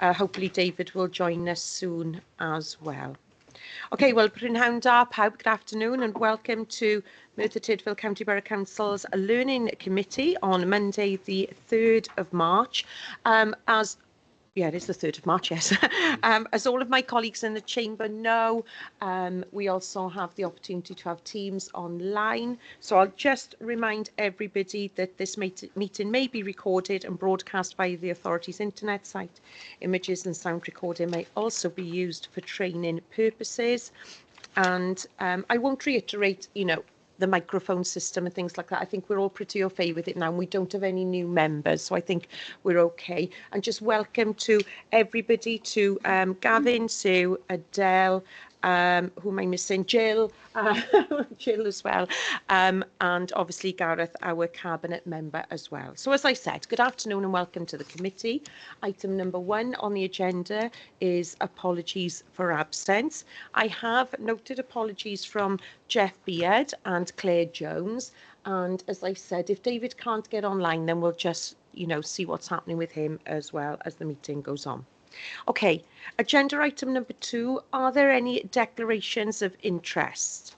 hopefully David will join us soon as well. Okay, well, Brynhawn da pawb, good afternoon and welcome to Merthyr Tydfil County Borough Council's Learning Committee on Monday the 3rd of March. Yeah, it is the 3rd of March, yes. As all of my colleagues in the chamber know, we also have the opportunity to have teams online. So I'll just remind everybody that this meeting may be recorded and broadcast via the authority's internet site. Images and sound recording may also be used for training purposes. And I won't reiterate, the microphone system and things like that. I think we're all pretty au fait with it now, and we don't have any new members, so I think we're okay. And just welcome to everybody, to Gavin, Sue, Adele, who am I missing? Jill, Jill as well, and obviously Gareth, our cabinet member as well. So as I said, good afternoon and welcome to the committee. Item number 1 on the agenda is apologies for absence. I have noted apologies from Jeff Beard and Claire Jones, and as I said, if David can't get online, then we'll just see what's happening with him as well as the meeting goes on. Okay, agenda item number 2, are there any declarations of interest?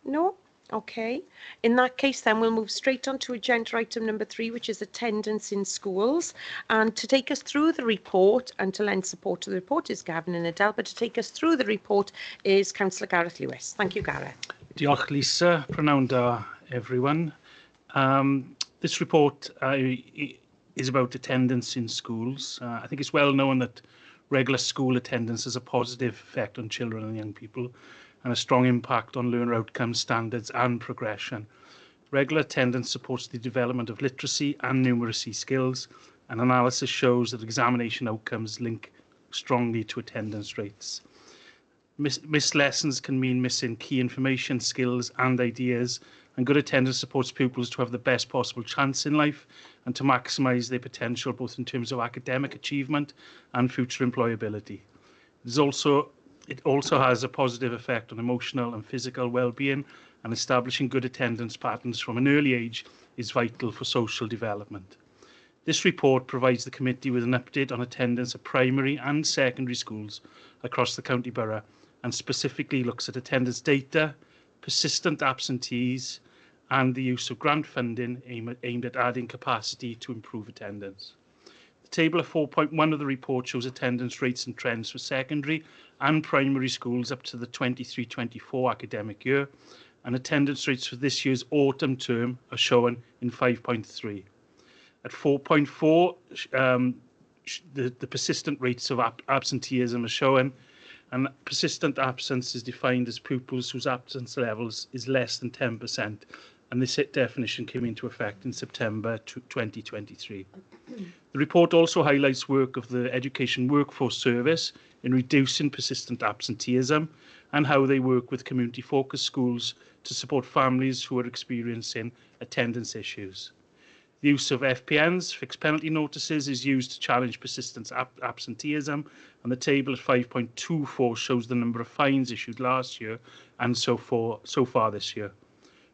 No? Okay. In that case, then we'll move straight on to agenda item number 3, which is attendance in schools. And to take us through the report and to lend support to the report is Gavin and Adele, but to take us through the report is Councillor Gareth Lewis. Thank you, Gareth. Diolch, Lisa. Prynawn da, everyone. This report is about attendance in schools. I think it's well known that regular school attendance has a positive effect on children and young people and a strong impact on learner outcomes, standards and progression. Regular attendance supports the development of literacy and numeracy skills, and analysis shows that examination outcomes link strongly to attendance rates. Missed lessons can mean missing key information, skills and ideas, and good attendance supports pupils to have the best possible chance in life and to maximise their potential both in terms of academic achievement and future employability. It also has a positive effect on emotional and physical well-being, and establishing good attendance patterns from an early age is vital for social development. This report provides the committee with an update on attendance at primary and secondary schools across the county borough and specifically looks at attendance data, persistent absentees and the use of grant funding aimed at adding capacity to improve attendance. The table of 4.1 of the report shows attendance rates and trends for secondary and primary schools up to the 23-24 academic year, and attendance rates for this year's autumn term are shown in 5.3. At 4.4, the persistent rates of absenteeism are shown, and persistent absence is defined as pupils whose absence levels is less than 10%, and this definition came into effect in September 2023. The report also highlights work of the Education Workforce Service in reducing persistent absenteeism and how they work with community-focused schools to support families who are experiencing attendance issues. The use of FPNs, fixed penalty notices, is used to challenge persistent absenteeism, and the table at 5.24 shows the number of fines issued last year and so far this year.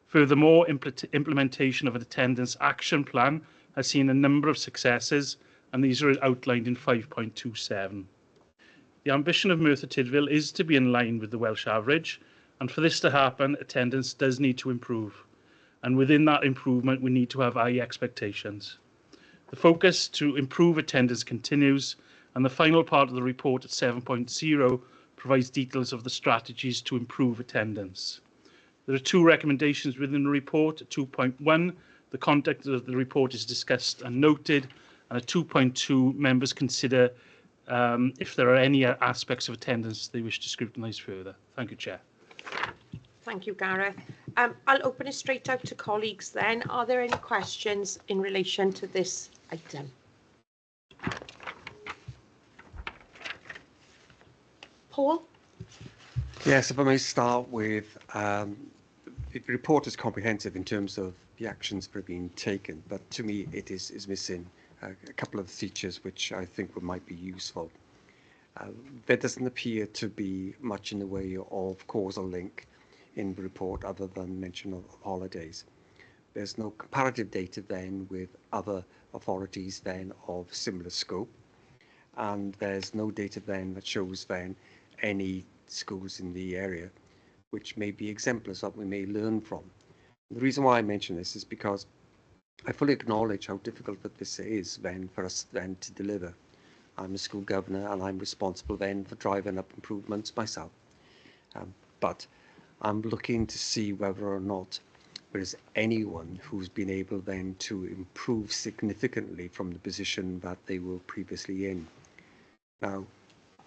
Furthermore, implementation of an attendance action plan has seen a number of successes, and these are outlined in 5.27. The ambition of Merthyr Tydfil is to be in line with the Welsh average, and for this to happen, attendance does need to improve. And within that improvement, we need to have high expectations. The focus to improve attendance continues, and the final part of the report at 7.0 provides details of the strategies to improve attendance. There are 2 recommendations within the report. At 2.1, the content of the report is discussed and noted, and at 2.2, members consider if there are any aspects of attendance they wish to scrutinise further. Thank you, Chair. Thank you, Gareth. I'll open it straight out to colleagues then. Are there any questions in relation to this item? Paul? Yes, if I may start with, the report is comprehensive in terms of the actions that are being taken, but to me it is missing a couple of features which I think might be useful. There doesn't appear to be much in the way of causal link in the report other than mention of holidays. There's no comparative data then with other authorities then of similar scope. And there's no data then that shows then any schools in the area which may be exemplars that we may learn from. The reason why I mention this is because I fully acknowledge how difficult that this is then for us then to deliver. I'm a school governor and I'm responsible then for driving up improvements myself. But I'm looking to see whether or not there is anyone who's been able then to improve significantly from the position that they were previously in. Now,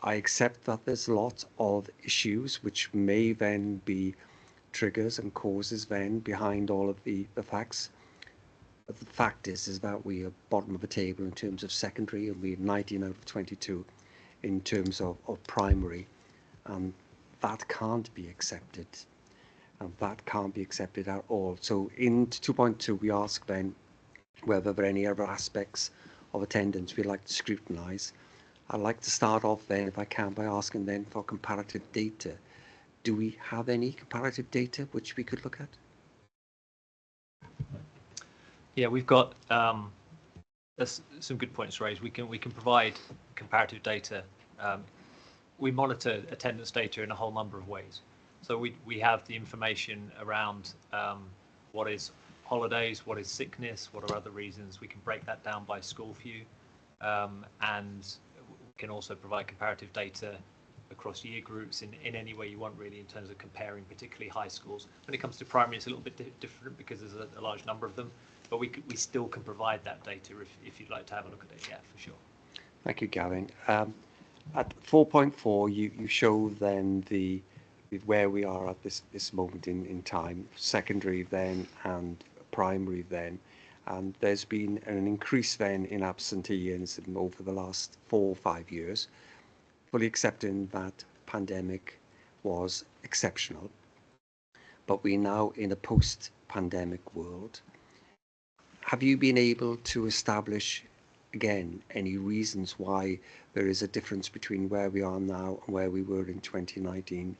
I accept that there's lots of issues which may then be triggers and causes then behind all of the facts. But the fact is that we are bottom of the table in terms of secondary, and we're 19 out of 22 in terms of primary, and that can't be accepted. And that can't be accepted at all. So in 2.2, we ask then whether there are any other aspects of attendance we'd like to scrutinise. I'd like to start off then, if I can, by asking then for comparative data. Do we have any comparative data which we could look at? Yeah, we've got some good points raised. We can provide comparative data. We monitor attendance data in a whole number of ways. So we have the information around what is holidays, what is sickness, what are other reasons. We can break that down by school view, and we can also provide comparative data across year groups in any way you want, really, in terms of comparing particularly high schools. When it comes to primary, it's a little bit different because there's a large number of them, but we still can provide that data if you'd like to have a look at it. Yeah, for sure. Thank you, Gavin. At 4.4, you show then where we are at this moment in time, secondary then and primary then, and there's been an increase then in absenteeism over the last 4 or 5 years, fully accepting that pandemic was exceptional, but we're now in a post-pandemic world. Have you been able to establish, again, any reasons why there is a difference between where we are now and where we were in 2019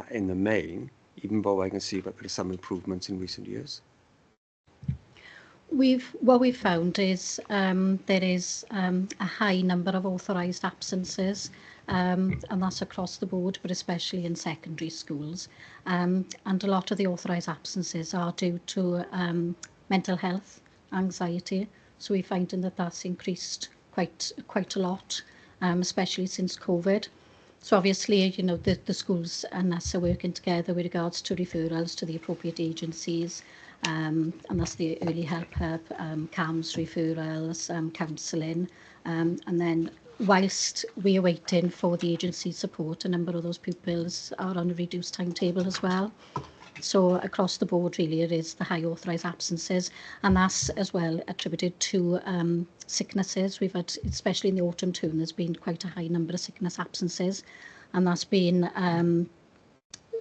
in the main, even though I can see that there are some improvements in recent years? What we've found is there is a high number of authorised absences, and that's across the board, but especially in secondary schools. And a lot of the authorised absences are due to mental health, anxiety. So we're finding that that's increased quite a lot, especially since COVID. So obviously, you know, the schools and us are working together with regards to referrals to the appropriate agencies, and that's the early help, CAMS referrals, counselling, and then whilst we are waiting for the agency support, a number of those pupils are on a reduced timetable as well. So across the board, really, it is the high authorised absences, and that's as well attributed to sicknesses. We've had, especially in the autumn term, there's been quite a high number of sickness absences, and that's been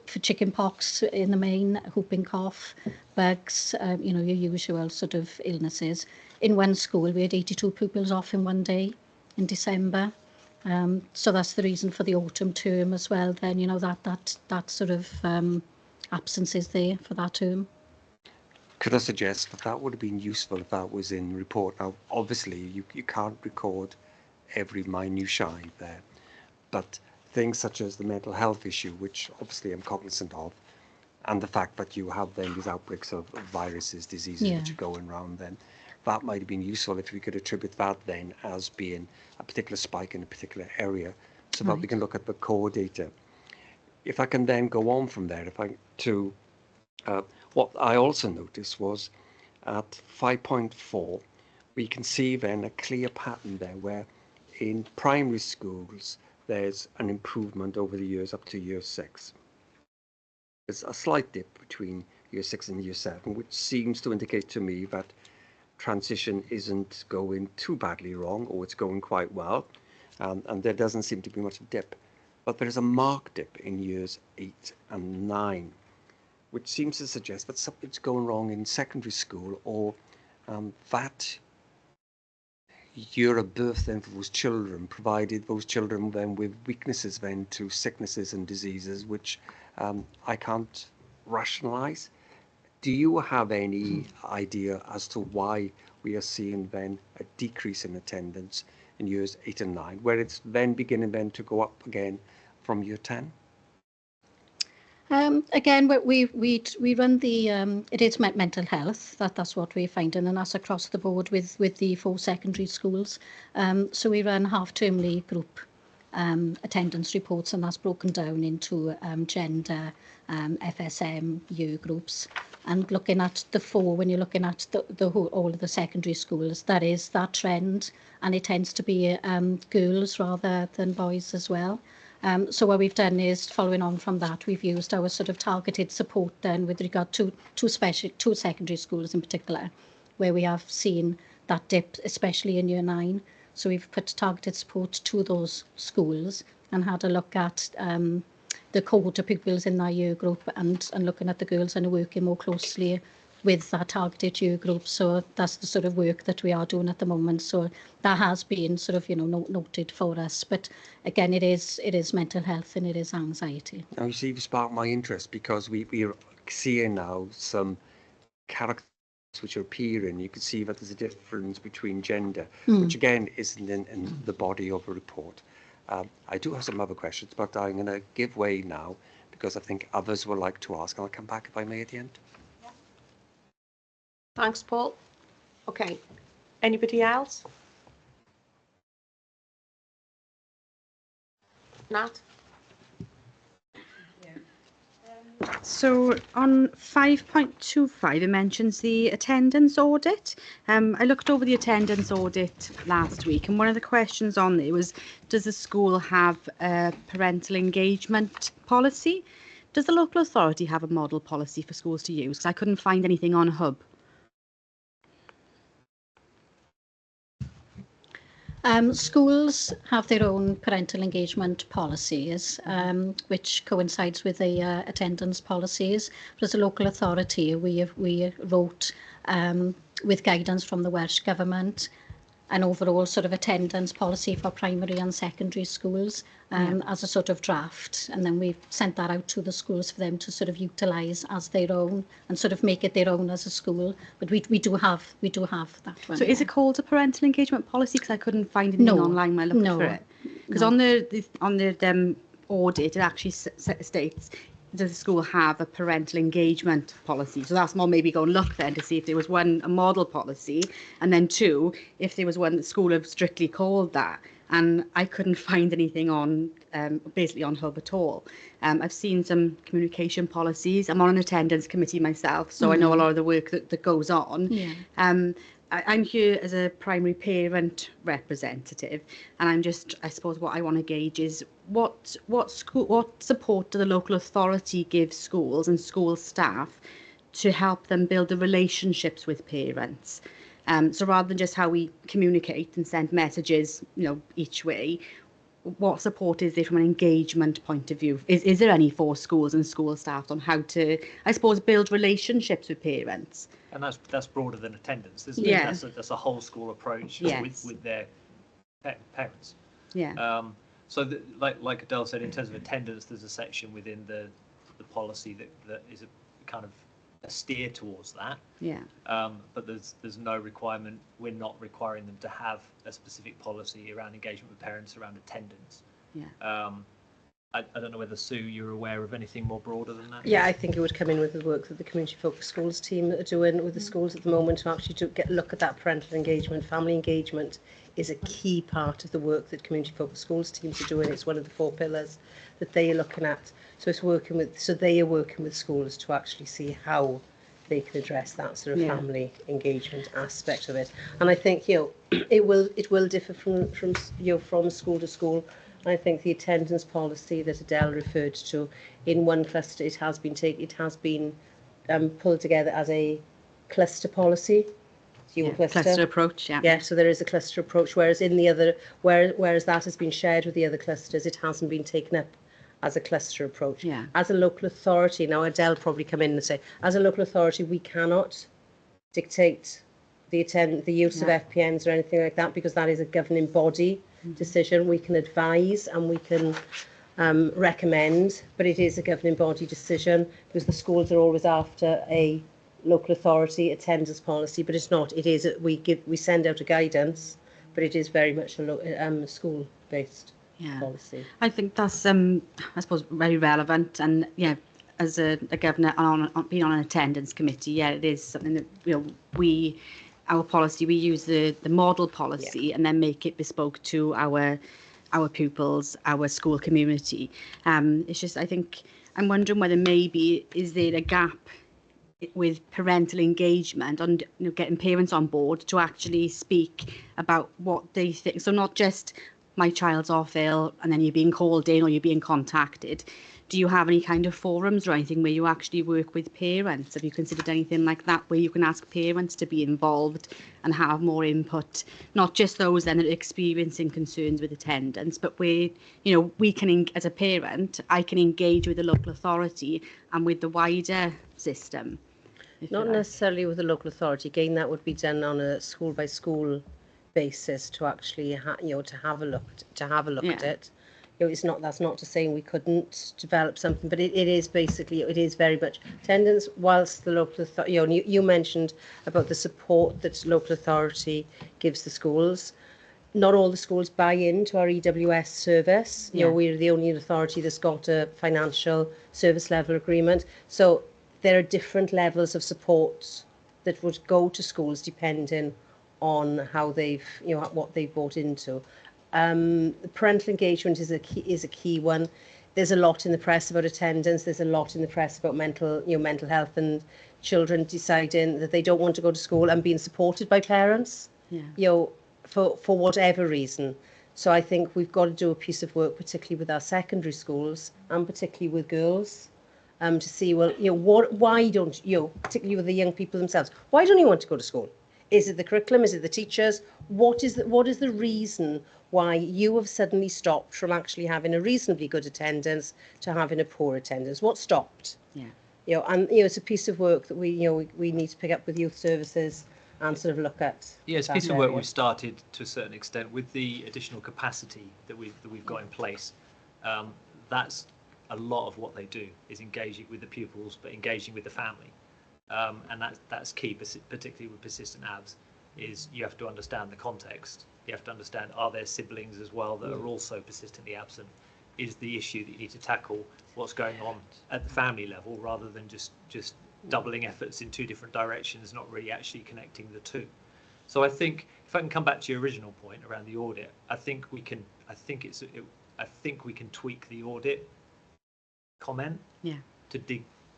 for chicken pox in the main, whooping cough, bugs, you know, your usual sort of illnesses. In one school, we had 82 pupils off in one day in December. So that's the reason for the autumn term as well. Then, you know, that sort of absences there for that term. Could I suggest that would have been useful if that was in report? Now, obviously, you can't record every minutiae there, but things such as the mental health issue, which obviously I'm cognizant of, and the fact that you have then these outbreaks of viruses, diseases which are going around then, that might have been useful if we could attribute that then as being a particular spike in a particular area, so that we can look at the core data. If I can then go on from there, what I also noticed was at 5.4, we can see then a clear pattern there where in primary schools, there's an improvement over the years up to year 6. There's a slight dip between year 6 and year 7, which seems to indicate to me that transition isn't going too badly wrong, or it's going quite well, and there doesn't seem to be much dip. But there is a marked dip in years 8 and 9, which seems to suggest that something's going wrong in secondary school, or that year of birth then for those children provided those children then with weaknesses then to sicknesses and diseases, which I can't rationalise. Do you have any idea as to why we are seeing then a decrease in attendance in years 8 and 9, where it's then beginning then to go up again from year 10? Again, we run the it is mental health. That's what we're finding, and that's across the board with the 4 secondary schools. So we run half-termly group attendance reports, and that's broken down into gender, FSM, year groups. And looking at the 4, when you're looking at the whole, all of the secondary schools, that is that trend, and it tends to be girls rather than boys as well. So what we've done is, following on from that, we've used our sort of targeted support then with regard to two secondary schools in particular, where we have seen that dip, especially in year 9. So we've put targeted support to those schools and had a look at the cohort of pupils in that year group and looking at the girls and working more closely with that targeted year group. So that's the sort of work that we are doing at the moment. So that has been sort of, noted for us. But again, it is mental health and it is anxiety. Now, you see, you've sparked my interest, because we're seeing now some characters which are appearing. You can see that there's a difference between gender, which again isn't in the body of a report. I do have some other questions, but I'm going to give way now because I think others would like to ask. I'll come back if I may at the end. Thanks, Paul. Okay, anybody else? Nat? So on 5.25, it mentions the attendance audit. I looked over the attendance audit last week, and one of the questions on there was, does the school have a parental engagement policy? Does the local authority have a model policy for schools to use? 'Cause I couldn't find anything on Hub. Schools have their own parental engagement policies, which coincides with the attendance policies. But as a local authority, we wrote, with guidance from the Welsh Government, an overall sort of attendance policy for primary and secondary schools as a sort of draft, and then we sent that out to the schools for them to sort of utilise as their own and sort of make it their own as a school. But we do have that one. So is it called a parental engagement policy? Because I couldn't find anything online when I looked for it. Because on the audit, it actually states, does the school have a parental engagement policy? So that's more maybe go and look then to see if there was one, a model policy, and then 2, if there was one that school have strictly called that. And I couldn't find anything on, basically on Hub at all. I've seen some communication policies. I'm on an attendance committee myself, so I know a lot of the work that goes on. Yeah. I'm here as a primary parent representative, and I suppose what I want to gauge is what support do the local authority give schools and school staff to help them build the relationships with parents? So rather than just how we communicate and send messages, each way, what support is there from an engagement point of view? Is there any for schools and school staff on how to, I suppose, build relationships with parents? And that's broader than attendance, isn't it? Yeah. That's a whole school approach with their parents. Yeah. So like Adele said, in terms of attendance, there's a section within the policy that is a kind of a steer towards that. Yeah. But there's no requirement. We're not requiring them to have a specific policy around engagement with parents around attendance. Yeah. I don't know whether, Sue, you're aware of anything more broader than that? Yeah, I think it would come in with the work that the community focused schools team are doing with the schools at the moment to actually look at that parental engagement. Family engagement is a key part of the work that community focused schools teams are doing. It's one of the 4 pillars that they are looking at. So they are working with schools to actually see how they can address that sort of family engagement aspect of it. And I think it will differ from school to school. I think the attendance policy that Adele referred to, in one cluster, it has been pulled together as a cluster policy. Cluster approach, yeah. Yeah, so there is a cluster approach, whereas in the other, whereas that has been shared with the other clusters, it hasn't been taken up as a cluster approach. Yeah. As a local authority, now Adele probably come in and say, as a local authority, we cannot dictate the use of FPNs or anything like that, because that is a governing body decision. We can advise and we can recommend, but it is a governing body decision, because the schools are always after a local authority attendance policy, but it's not. It is we send out a guidance, but it is very much a school based policy. I think that's I suppose very relevant, and yeah, as a governor being on an attendance committee, yeah, it is something that our policy, we use the model policy and then make it bespoke to our pupils, our school community. It's just, I think I'm wondering whether maybe is there a gap with parental engagement and getting parents on board to actually speak about what they think. So not just my child's off ill and then you're being called in or you're being contacted. Do you have any kind of forums or anything where you actually work with parents? Have you considered anything like that where you can ask parents to be involved and have more input? Not just those then that are experiencing concerns with attendance, but where, we can, as a parent, I can engage with the local authority and with the wider system. Not necessarily with the local authority. Again, that would be done on a school by school basis to actually, to have a look at it. It's not. That's not to say we couldn't develop something, but it is basically, it is very much attendance. Whilst the local authority, you mentioned about the support that local authority gives the schools. Not all the schools buy into our EWS service. We're the only authority that's got a financial service level agreement. So there are different levels of support that would go to schools depending on how they've, what they've bought into. Parental engagement is a key one. There's a lot in the press about attendance. There's a lot in the press about mental health and children deciding that they don't want to go to school and being supported by parents. For whatever reason. So I think we've got to do a piece of work, particularly with our secondary schools and particularly with girls, to see, why don't particularly with the young people themselves, why don't you want to go to school? Is it the curriculum? Is it the teachers? What is the reason why you have suddenly stopped from actually having a reasonably good attendance to having a poor attendance? What stopped? It's a piece of work that we need to pick up with youth services and sort of look at. Yeah, it's a piece of work we've started to a certain extent with the additional capacity that we've got in place. That's a lot of what they do, is engaging with the pupils, but engaging with the family. And that's key, particularly with persistent ABS, is you have to understand the context. You have to understand, are there siblings as well that are also persistently absent? Is the issue that you need to tackle what's going on at the family level rather than just doubling efforts in two different directions, not really actually connecting the two. So I think if I can come back to your original point around the audit, I think we can tweak the audit comment to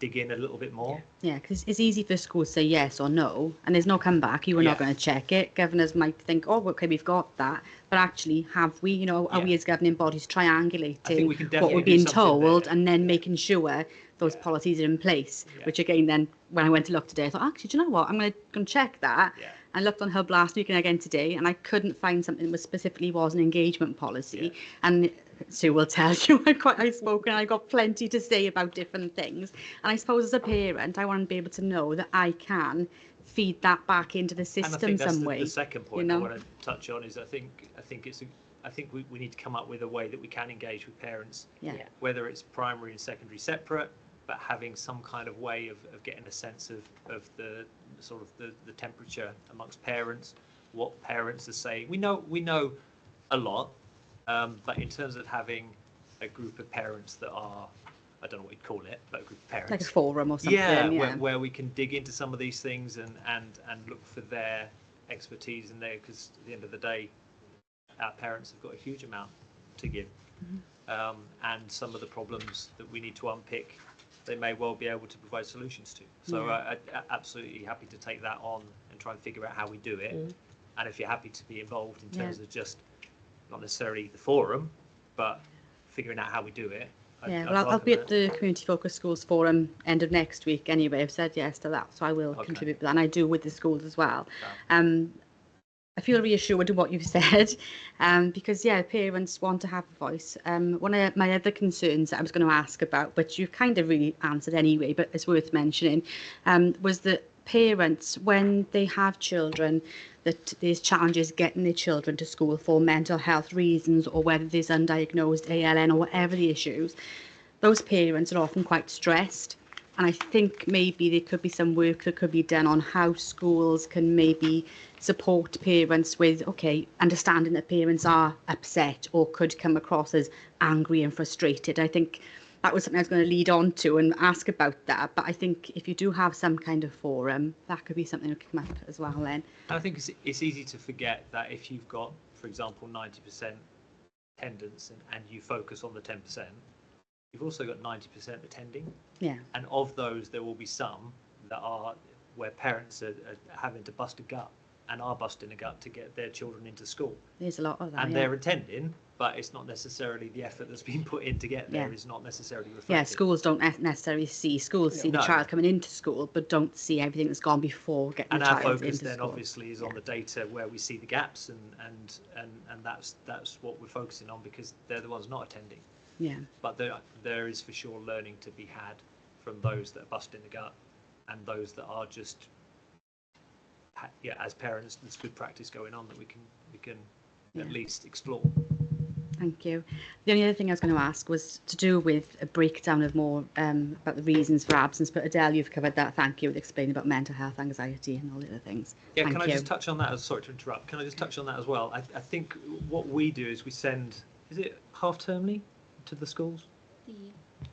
dig in a little bit more. Yeah, because it's easy for schools to say yes or no, and there's no comeback. You were not going to check it. Governors might think, oh, okay, we've got that, but actually, have we? Are we as governing bodies triangulating what we're being told and then making sure those policies are in place? Which again, then when I went to look today, I thought, actually, do you know what? I'm going to check that. I looked on Hub last week and again today, and I couldn't find something that specifically was an engagement policy. And Sue will tell you, I've spoken, I got plenty to say about different things. And I suppose as a parent, I want to be able to know that I can feed that back into the system and I think that's some way. The second point I want to touch on is I think we need to come up with a way that we can engage with parents, whether it's primary and secondary separate, but having some kind of way of getting a sense of the sort of the temperature amongst parents, what parents are saying. We know a lot, but in terms of having a group of parents that are, I don't know what you'd call it, but a group of parents. Like a forum or something. Where we can dig into some of these things and look for their expertise in there, because at the end of the day, our parents have got a huge amount to give. And some of the problems that we need to unpick, they may well be able to provide solutions to. So I'm absolutely happy to take that on and try and figure out how we do it. And if you're happy to be involved in terms of just not necessarily the forum, but figuring out how we do it. I'll be at the Community Focused Schools Forum end of next week anyway. I've said yes to that, so I will contribute to that, and I do with the schools as well. I feel reassured in what you've said, because parents want to have a voice. One of my other concerns that I was going to ask about, but you've kind of really answered anyway, but it's worth mentioning, was that parents, when they have children, that there's challenges getting their children to school for mental health reasons, or whether there's undiagnosed ALN or whatever the issues, those parents are often quite stressed. And I think maybe there could be some work that could be done on how schools can maybe support parents with, okay, understanding that parents are upset or could come across as angry and frustrated. I think that was something I was going to lead on to and ask about that. But I think if you do have some kind of forum, that could be something that could come up as well then. And I think it's easy to forget that if you've got, for example, 90% attendance and you focus on the 10%, you've also got 90% attending. Yeah. And of those, there will be some that are where parents are having to bust a gut and are busting a gut to get their children into school. There's a lot of that. And yeah. they're attending, but it's not necessarily the effort that's been put in to get there is not necessarily reflected. Yeah, schools don't necessarily see the child coming into school, but don't see everything that's gone before getting and the child into school. And our focus then obviously is on the data where we see the gaps, and that's what we're focusing on, because they're the ones not attending. Yeah. But there is for sure learning to be had from those that are busting the gut and those that are just, as parents, there's good practice going on that we can at least explore. Thank you. The only other thing I was going to ask was to do with a breakdown of more about the reasons for absence, but Adele, you've covered that. Thank you, with explaining about mental health, anxiety and all the other things. Yeah, Thank can you. I just touch on that? Sorry to interrupt. Can I just touch on that as well? I think what we do is we send, is it half-termly to the schools?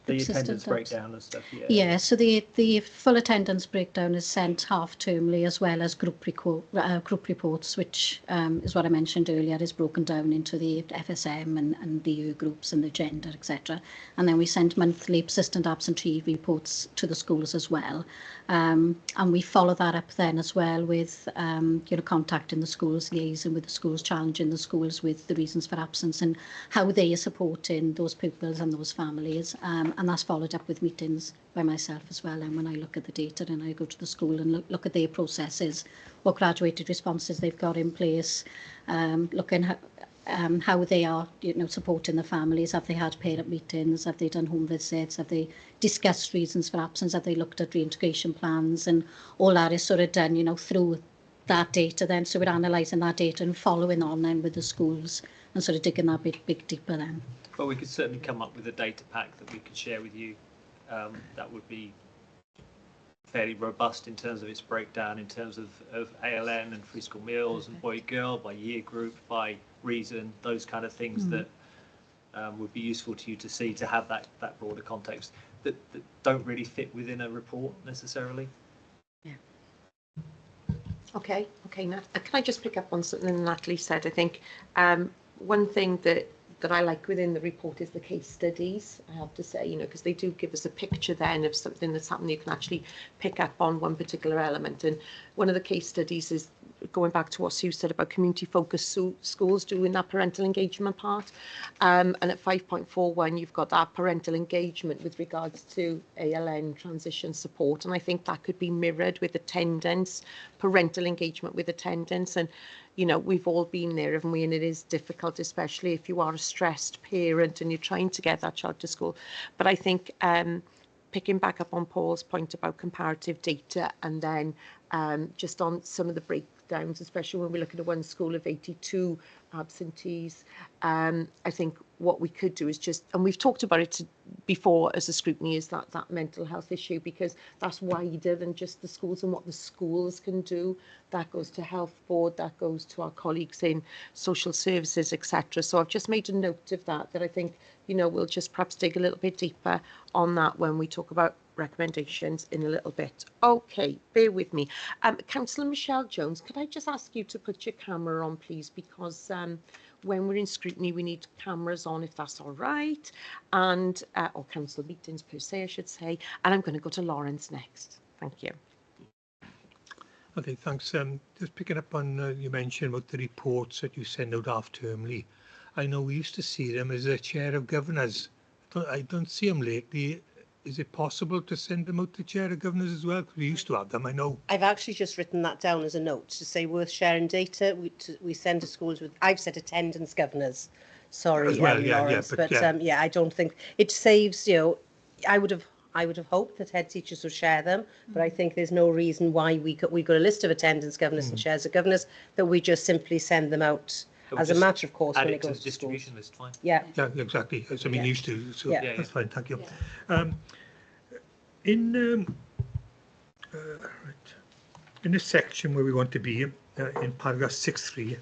The attendance breakdown and stuff, Yeah, so the full attendance breakdown is sent half-termly, as well as group reports, which is what I mentioned earlier, is broken down into the FSM and the year groups and the gender, etc. And then we send monthly persistent absentee reports to the schools as well. And we follow that up then as well with, contacting the schools, liaising with the schools, challenging the schools with the reasons for absence and how they are supporting those pupils and those families. And that's followed up with meetings by myself as well. And when I look at the data and I go to the school and look at their processes, what graduated responses they've got in place, looking at how they are, supporting the families. Have they had parent meetings? Have they done home visits? Have they discussed reasons for absence? Have they looked at reintegration plans? And all that is sort of done, through that data then. So we're analysing that data and following on then with the schools and sort of digging that bit deeper then. But we could certainly come up with a data pack that we could share with you that would be fairly robust in terms of its breakdown, in terms of ALN and free school meals and boy-girl, by year group, by reason, those kind of things that would be useful to you to see, to have that broader context that don't really fit within a report necessarily. Yeah. Okay, Nat. Can I just pick up on something Natalie said? I think one thing that I like within the report is the case studies, I have to say, because they do give us a picture then of something that's happened. You can actually pick up on one particular element. And one of the case studies is going back to what Sue said about community-focused schools doing that parental engagement part. And at 5.41, you've got that parental engagement with regards to ALN transition support. And I think that could be mirrored with attendance, parental engagement with attendance. And we've all been there, haven't we? And it is difficult, especially if you are a stressed parent and you're trying to get that child to school. But I think picking back up on Paul's point about comparative data, and then just on some of the breakdowns, especially when we look at a one school of 82 absentees, I think what we could do is just, and we've talked about it before as a scrutiny, is that mental health issue, because that's wider than just the schools and what the schools can do. That goes to health board, that goes to our colleagues in social services, etc. So I've just made a note of that I think, we'll just perhaps dig a little bit deeper on that when we talk about recommendations in a little bit. Okay, bear with me. Councillor Michelle Jones, could I just ask you to put your camera on, please, because when we're in scrutiny, we need cameras on, if that's all right, and or council meetings per se, I should say. And I'm going to go to Lawrence next. Thank you. Okay, thanks. Just picking up on you mentioned about the reports that you send out half-termly. I know we used to see them as a chair of governors. I don't see them lately. Is it possible to send them out to chair of governors as well? Because we used to have them, I know. I've actually just written that down as a note to say worth sharing data. We send to schools with, I've said attendance governors. Sorry, as well, Lawrence, but yeah. I don't think it saves. I would have hoped that head teachers would share them, but I think there's no reason why we've got a list of attendance governors and chairs of governors that we just simply send them out as a matter of course when it goes to distribution list, fine. Yeah. Yeah, exactly. As I mean, used to. So Yeah. that's fine. Thank you. Yeah. In right, in this section where we want to be, in paragraph 6.3,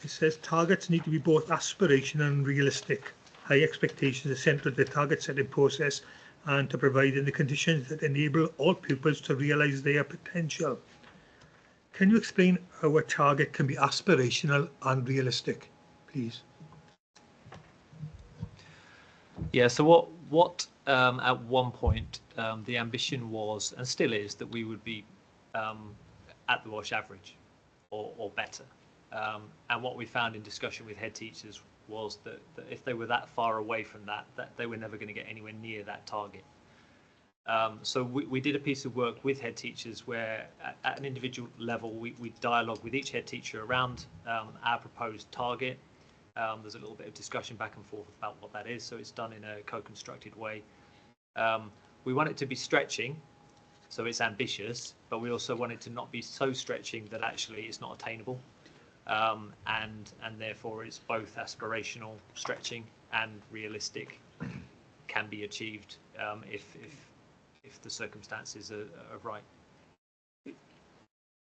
it says targets need to be both aspirational and realistic. High expectations are central to the target setting process and to providing the conditions that enable all pupils to realise their potential. Can you explain how a target can be aspirational and realistic, please? Yeah, so what at one point the ambition was, and still is, that we would be at the Welsh average or better. And what we found in discussion with head teachers was that if they were that far away from that they were never going to get anywhere near that target. So we did a piece of work with head teachers where at an individual level we dialogue with each head teacher around our proposed target. There's a little bit of discussion back and forth about what that is, so it's done in a co-constructed way. We want it to be stretching, so it's ambitious, but we also want it to not be so stretching that actually it's not attainable. And therefore it's both aspirational, stretching, and realistic, can be achieved if the circumstances are right.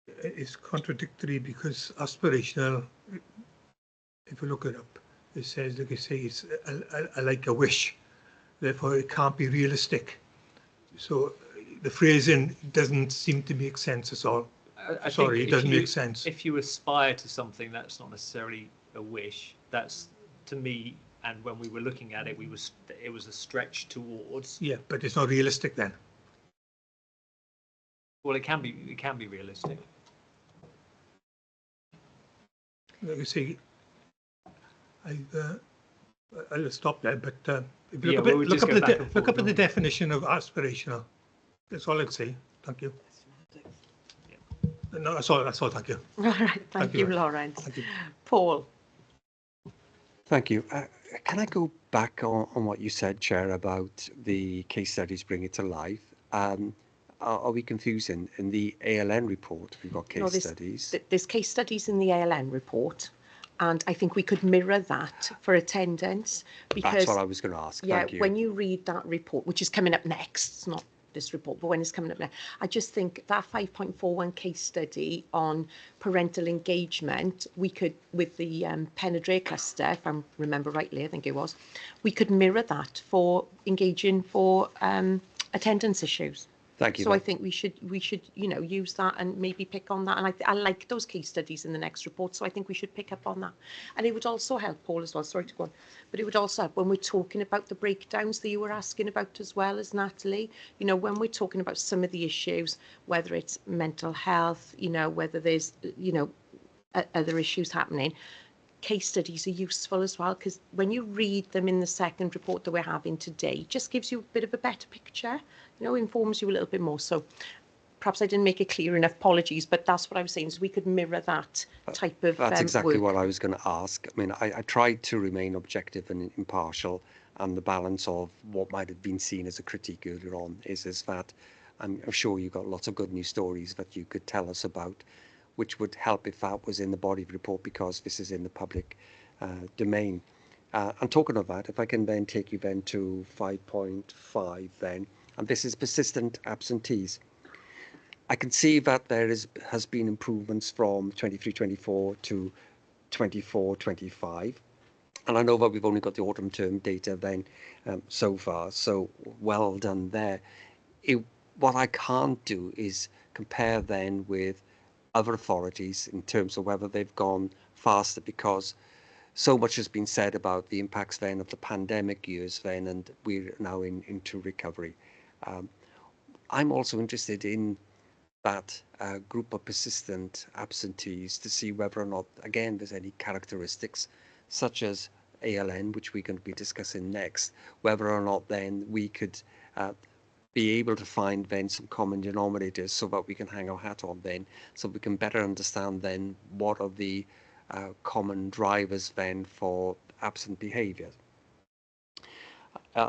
It's contradictory because aspirational, if you look it up, it says, like I say, it's like a wish, therefore it can't be realistic. So the phrasing doesn't seem to make sense at all. Sorry, it doesn't make sense. If you aspire to something, that's not necessarily a wish. That's, to me, and when we were looking at it, it was a stretch towards. Yeah, but it's not realistic then. Well, it can be realistic. Like I say, I'll stop there. But if you look up at the definition of aspirational. That's all I'd say. Thank you. No, that's all. Thank you. All right. Thank you, Lawrence. Thank you. Paul. Thank you. Can I go back on what you said, Chair, about the case studies bring it to life? Are we confusing? In the ALN report, we've got case studies. There's case studies in the ALN report, and I think we could mirror that for attendance. Because that's what I was going to ask. Yeah, Thank you. when you read that report, which is coming up next, it's not this report, but when it's coming up next, I just think that 5.41 case study on parental engagement, we could, with the Penydre cluster, if I remember rightly, I think it was, we could mirror that for engaging for attendance issues. Thank you. So I think we should use that and maybe pick on that. And I like those case studies in the next report. So I think we should pick up on that. And it would also help, Paul, as well. Sorry to go on, but it would also help when we're talking about the breakdowns that you were asking about as well as Natalie. When we're talking about some of the issues, whether it's mental health, whether there's other issues happening. Case studies are useful as well, because when you read them in the second report that we're having today, it just gives you a bit of a better picture, informs you a little bit more. So perhaps I didn't make it clear enough, apologies, but that's what I was saying, is we could mirror that type of That's exactly work. what I was going to ask. I mean, I tried to remain objective and impartial, and the balance of what might have been seen as a critique earlier on is that I'm sure you've got lots of good news stories that you could tell us about, which would help if that was in the body of the report, because this is in the public domain. And talking of that, if I can then take you then to 5.5 then, and this is persistent absentees. I can see that there has been improvements from 23-24 to 24-25. And I know that we've only got the autumn term data then so far, so well done there. What I can't do is compare then with other authorities in terms of whether they've gone faster, because so much has been said about the impacts then of the pandemic years then, and we're now into recovery. I'm also interested in that group of persistent absentees to see whether or not, again, there's any characteristics such as ALN, which we're going to be discussing next, whether or not then we could be able to find then some common denominators so that we can hang our hat on then, so we can better understand then what are the common drivers then for absent behaviour.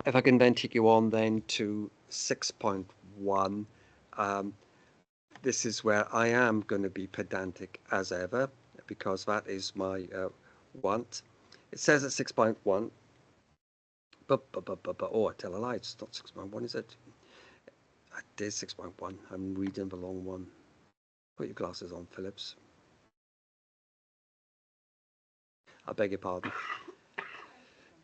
If I can then take you on then to 6.1, this is where I am going to be pedantic as ever, because that is my want. It says at 6.1, oh, I tell a lie, it's not 6.1, is it? That is 6.1. I'm reading the long one. Put your glasses on, Phillips. I beg your pardon.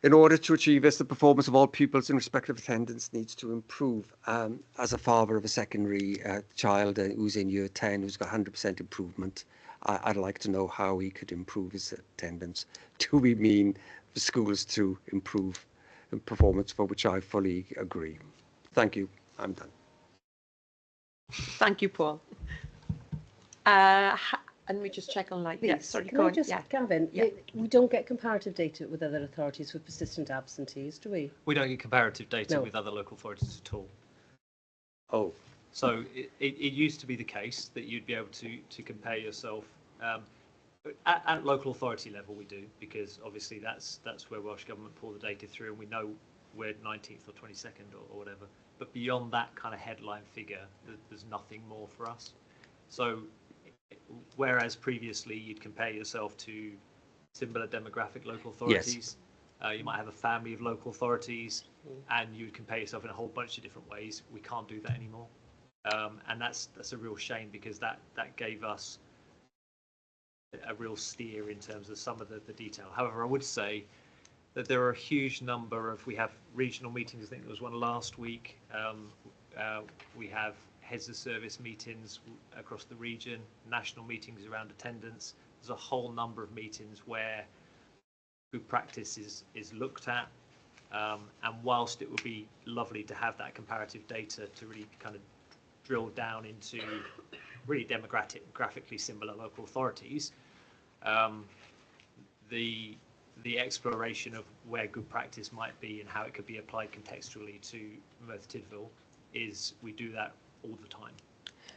In order to achieve this, the performance of all pupils in respective attendance needs to improve. As a father of a secondary child who's in year 10, who's got 100% improvement, I'd like to know how he could improve his attendance. Do we mean the schools to improve performance, for which I fully agree? Thank you. I'm done. Thank you, Paul. And we just check online. Please, Yeah, sorry, can go I on. just, Yeah. Gavin, Yeah. we don't get comparative data with other authorities for persistent absentees, do we? We don't get comparative data No. with other local authorities at all. Oh, So it used to be the case that you'd be able to compare yourself at local authority level. We do, because obviously that's where Welsh Government pull the data through, and we know we're 19th or 22nd or whatever. But beyond that kind of headline figure, there's nothing more for us. So whereas previously you'd compare yourself to similar demographic local authorities, you might have a family of local authorities, and you would compare yourself in a whole bunch of different ways. We can't do that anymore. And that's a real shame, because that gave us a real steer in terms of some of the detail. However, I would say that there are a huge number of, we have regional meetings. I think there was one last week. We have heads of service meetings across the region, national meetings around attendance. There's a whole number of meetings where good practice is looked at. And whilst it would be lovely to have that comparative data to really kind of drill down into really demographically similar local authorities, the exploration of where good practice might be and how it could be applied contextually to Merthyr Tydfil is, we do that all the time,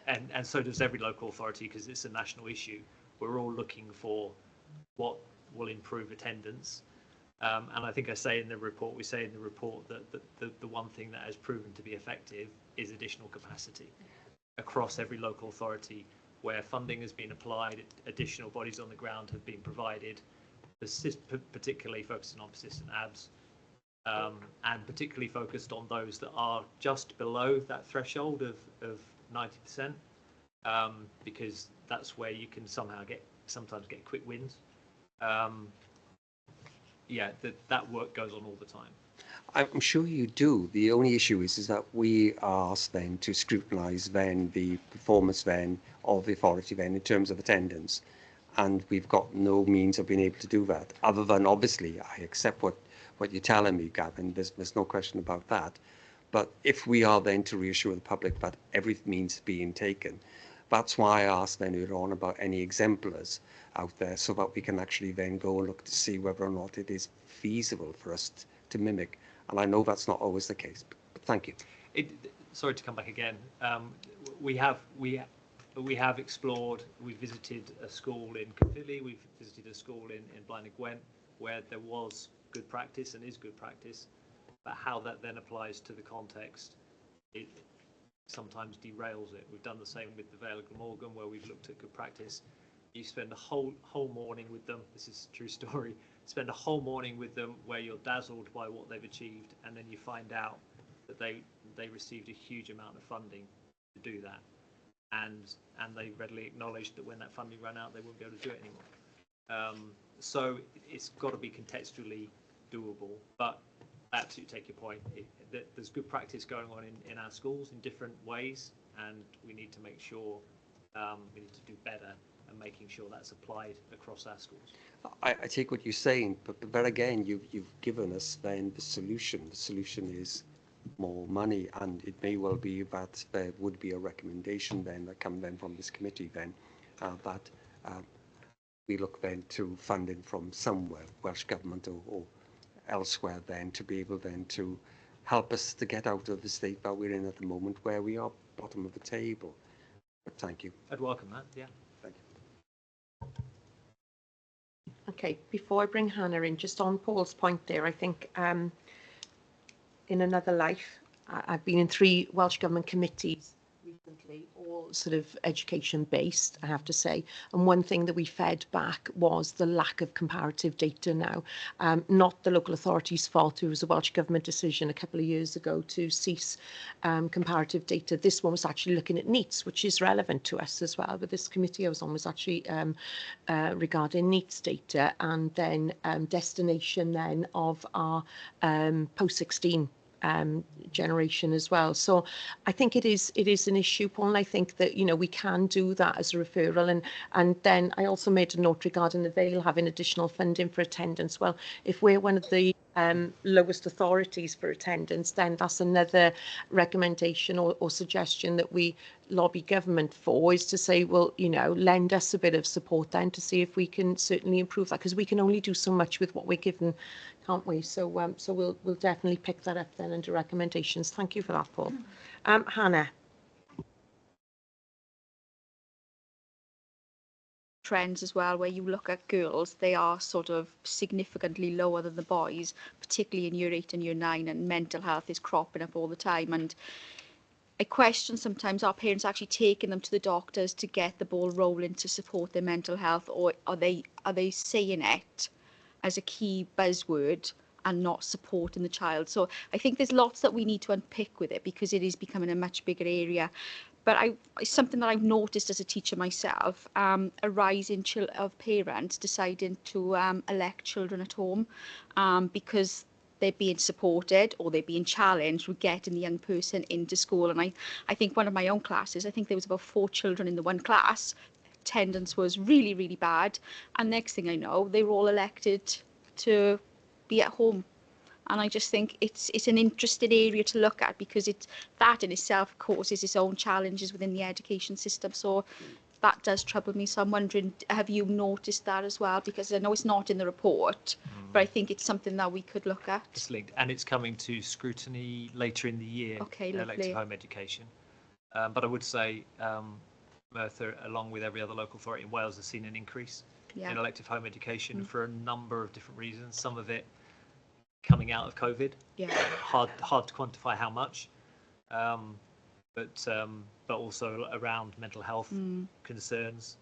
and so does every local authority, because it's a national issue. We're all looking for what will improve attendance, and I think we say in the report that the one thing that has proven to be effective is additional capacity across every local authority. Where funding has been applied, additional bodies on the ground have been provided, particularly focusing on persistent ABS, and particularly focused on those that are just below that threshold of 90%, because that's where you can sometimes get quick wins. Yeah, that work goes on all the time. I'm sure you do. The only issue is that we are asked then to scrutinise then the performance then of the authority then in terms of attendance, and we've got no means of being able to do that, other than obviously I accept what you're telling me, Gavin. There's no question about that. But if we are then to reassure the public that every means is being taken, that's why I asked then earlier on about any exemplars out there, so that we can actually then go and look to see whether or not it is feasible for us to mimic. And I know that's not always the case, but thank you. Sorry to come back again. We have explored. We visited a school in Caerphilly. We've visited a school in Blaen y Gwent, where there was good practice and is good practice, but how that then applies to the context, it sometimes derails it. We've done the same with the Vale of Glamorgan, where we've looked at good practice. You spend a whole morning with them. This is a true story. Spend a whole morning with them where you're dazzled by what they've achieved, and then you find out that they received a huge amount of funding to do that, and they readily acknowledged that when that funding ran out, they wouldn't be able to do it anymore. So it's got to be contextually doable, but I absolutely take your point. There's good practice going on in our schools in different ways, and we need to make sure we need to do better and making sure that's applied across our schools. I take what you're saying, but again, you've given us then the solution. The solution is more money, and it may well be that there would be a recommendation then that come then from this committee then that we look then to funding from somewhere, Welsh Government or elsewhere then, to be able then to help us to get out of the state that we're in at the moment, where we are bottom of the table. But thank you. I'd welcome that, yeah. Thank you. Okay, before I bring Hannah in, just on Paul's point there, I think in another life, I've been in 3 Welsh Government committees recently, all sort of education based, I have to say. And one thing that we fed back was the lack of comparative data now. Not the local authority's fault. It was a Welsh Government decision a couple of years ago to cease comparative data. This one was actually looking at NEETs, which is relevant to us as well. But this committee I was on was actually regarding NEETs data, and then destination then of our post-16 generation as well. So I think it is an issue, Paul. I think that, you know, we can do that as a referral, and then I also made a note regarding the Vale having additional funding for attendance. Well, if we're one of the lowest authorities for attendance, then that's another recommendation or suggestion that we lobby government for, is to say, well, you know, lend us a bit of support then to see if we can certainly improve that, because we can only do so much with what we're given, can't we? So so we'll definitely pick that up then under recommendations. Thank you for that, Paul. Hannah. Trends as well, where you look at girls, they are sort of significantly lower than the boys, particularly in year 8 and year 9, and mental health is cropping up all the time. And I question sometimes, are parents actually taking them to the doctors to get the ball rolling to support their mental health, or are they saying it as a key buzzword and not supporting the child? So I think there's lots that we need to unpick with it, because it is becoming a much bigger area. But it's something that I've noticed as a teacher myself, a rise in of parents deciding to elect children at home because they're being supported or they're being challenged with getting the young person into school. And I think one of my own classes, I think there was about 4 children in the one class. Attendance was really, really bad. And next thing I know, they were all elected to be at home. And I just think it's an interesting area to look at, because that in itself causes its own challenges within the education system. So that does trouble me. So I'm wondering, have you noticed that as well? Because I know it's not in the report, but I think it's something that we could look at. It's linked, and it's coming to scrutiny later in the year. Okay, elective home education. But I would say Merthyr, along with every other local authority in Wales, has seen an increase in elective home education for a number of different reasons. Some of it coming out of COVID. Hard to quantify how much, but also around mental health concerns,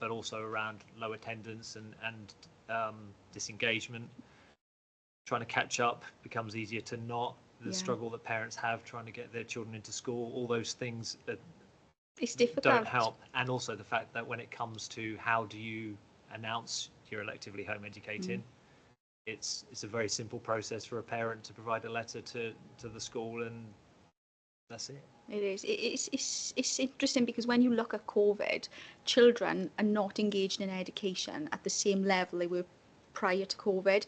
but also around low attendance and disengagement. Trying to catch up becomes easier to not. The struggle that parents have trying to get their children into school, all those things that it's difficult. Don't help. And also the fact that when it comes to how do you announce you're electively home educating, it's a very simple process for a parent to provide a letter to the school, and that's it. It is. It's interesting, because when you look at COVID, children are not engaged in education at the same level they were prior to COVID,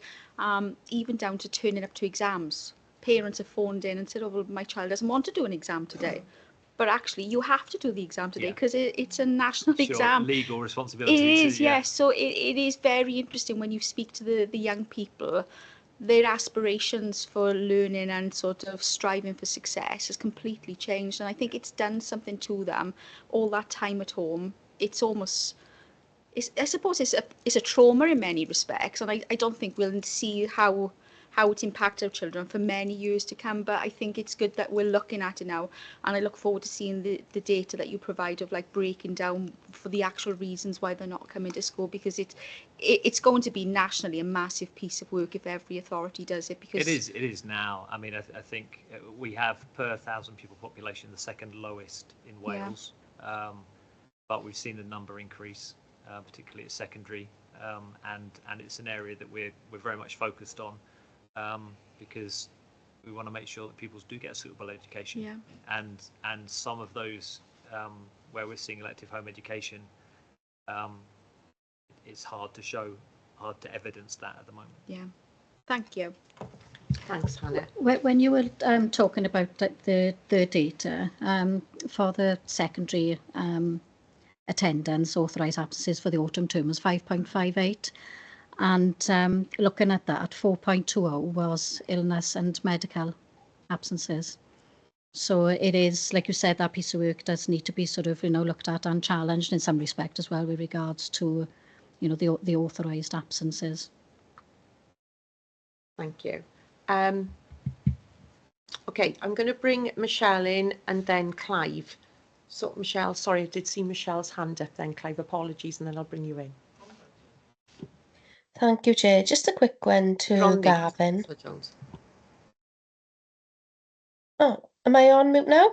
even down to turning up to exams. Parents have phoned in and said, oh, well, my child doesn't want to do an exam today. But actually, you have to do the exam today because it's a national exam. Legal responsibility. It is, yes. So it is very interesting when you speak to the young people. Their aspirations for learning and sort of striving for success has completely changed. And I think it's done something to them. All that time at home, it's almost... I suppose it's a trauma in many respects. And I don't think we'll see how it's impacted our children for many years to come, but I think it's good that we're looking at it now, and I look forward to seeing the data that you provide of like breaking down for the actual reasons why they're not coming to school, because it's going to be nationally a massive piece of work if every authority does it. Because it is now. I mean, I think we have per 1,000 people population the second lowest in Wales, but we've seen the number increase, particularly at secondary, and it's an area that we're very much focused on. Because we want to make sure that pupils do get a suitable education, and some of those where we're seeing elective home education, it's hard to evidence that at the moment. Thank you. Thanks, Hannah. When you were talking about the data for the secondary attendance, authorised absences for the autumn term was 5.58. And looking at that, 4.20 was illness and medical absences. So it is, like you said, that piece of work does need to be sort of, looked at and challenged in some respect as well with regards to, the authorised absences. Thank you. Okay, I'm going to bring Michelle in and then Clive. So, Michelle, sorry, I did see Michelle's hand up then, Clive. Apologies, and then I'll bring you in. Thank you, Chair. Just a quick one You're to on mute, Gavin. Councillor Jones. Oh, am I on mute now?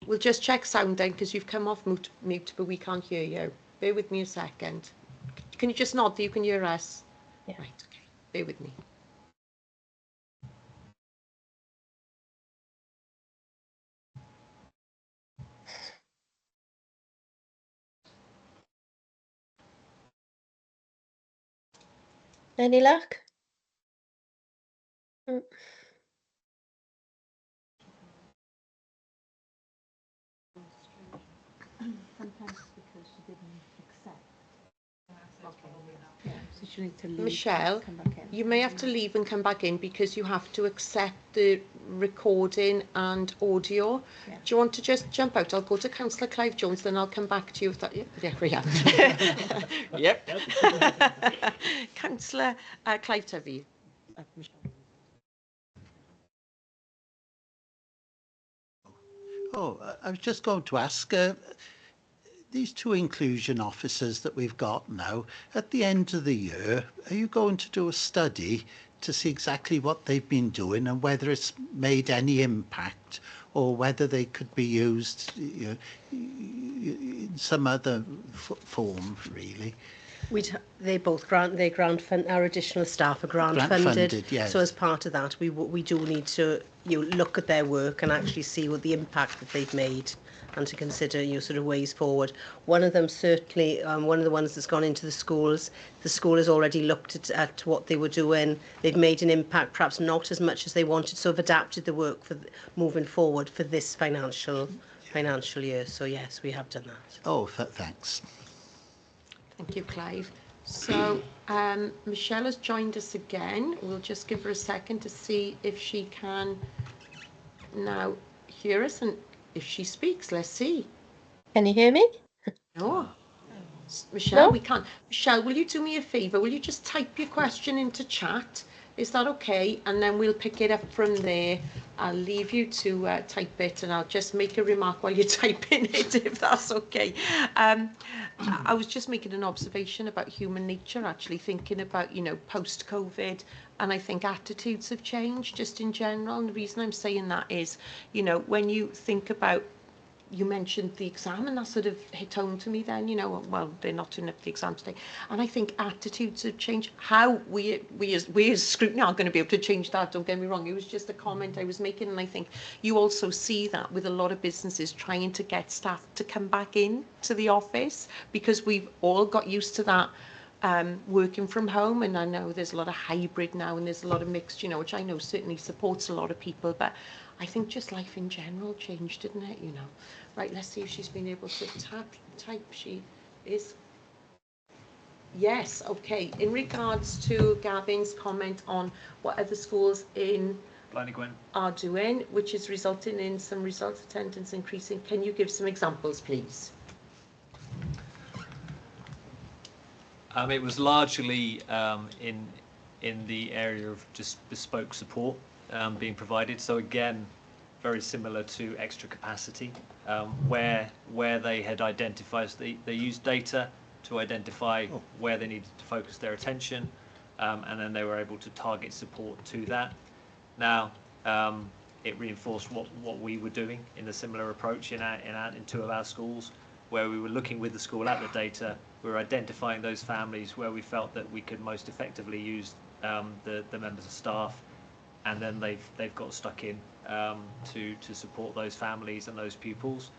We'll just check sound then, because you've come off mute, but we can't hear you. Bear with me a second. Can you just nod that you can hear us? Yeah. Right, okay. Bear with me. Any luck? Mm. So she needs to leave, Michelle, come back in. you may have to leave and come back in because you have to accept the recording and audio. Yeah. Do you want to just jump out? I'll go to Councillor Clive Jones, then I'll come back to you. If that, yeah, there we are. Yep. Councillor Clive Tuvey. Michelle. I was just going to ask, these two inclusion officers that we've got now, at the end of the year, are you going to do a study to see exactly what they've been doing and whether it's made any impact or whether they could be used in some other form, really? They both grant fund, our additional staff are grant funded. Yes. So as part of that, we do need to look at their work and actually see what the impact that they've made, and to consider sort of ways forward. One of them certainly, one of the ones that's gone into the schools. The school has already looked at what they were doing. They've made an impact, perhaps not as much as they wanted, so have adapted the work for moving forward for this financial year. So yes, we have done that. Oh, thanks. Thank you, Clive. So Michelle has joined us again. We'll just give her a second to see if she can now hear us, and if she speaks, let's see. Can you hear me? No. Michelle, No? we can't. Michelle, will you do me a favour? Will you just type your question into chat? Is that okay? And then we'll pick it up from there. I'll leave you to type it, and I'll just make a remark while you're typing it, if that's okay. I was just making an observation about human nature, actually thinking about, post-COVID, and I think attitudes have changed just in general. And the reason I'm saying that is, when you think about, you mentioned the exam, and that sort of hit home to me then, well, they're not turning up for the exam today. And I think attitudes have changed. How we as Scrutiny are going to be able to change that, don't get me wrong. It was just a comment I was making, and I think you also see that with a lot of businesses trying to get staff to come back in to the office, because we've all got used to that working from home. And I know there's a lot of hybrid now, and there's a lot of mixed, which I know certainly supports a lot of people, but I think just life in general changed, didn't it? Right, let's see if she's been able to type. She is. Yes, okay. In regards to Gavin's comment on what other schools in are doing, which is resulting in some results attendance increasing, can you give some examples, please? It was largely in the area of just bespoke support being provided. So again, very similar to extra capacity, where they had identified, they used data to identify where they needed to focus their attention, and then they were able to target support to that. Now, it reinforced what we were doing in a similar approach in two of our schools, where we were looking with the school at the data. We were identifying those families where we felt that we could most effectively use the members of staff, and then they've got stuck in to support those families and those pupils.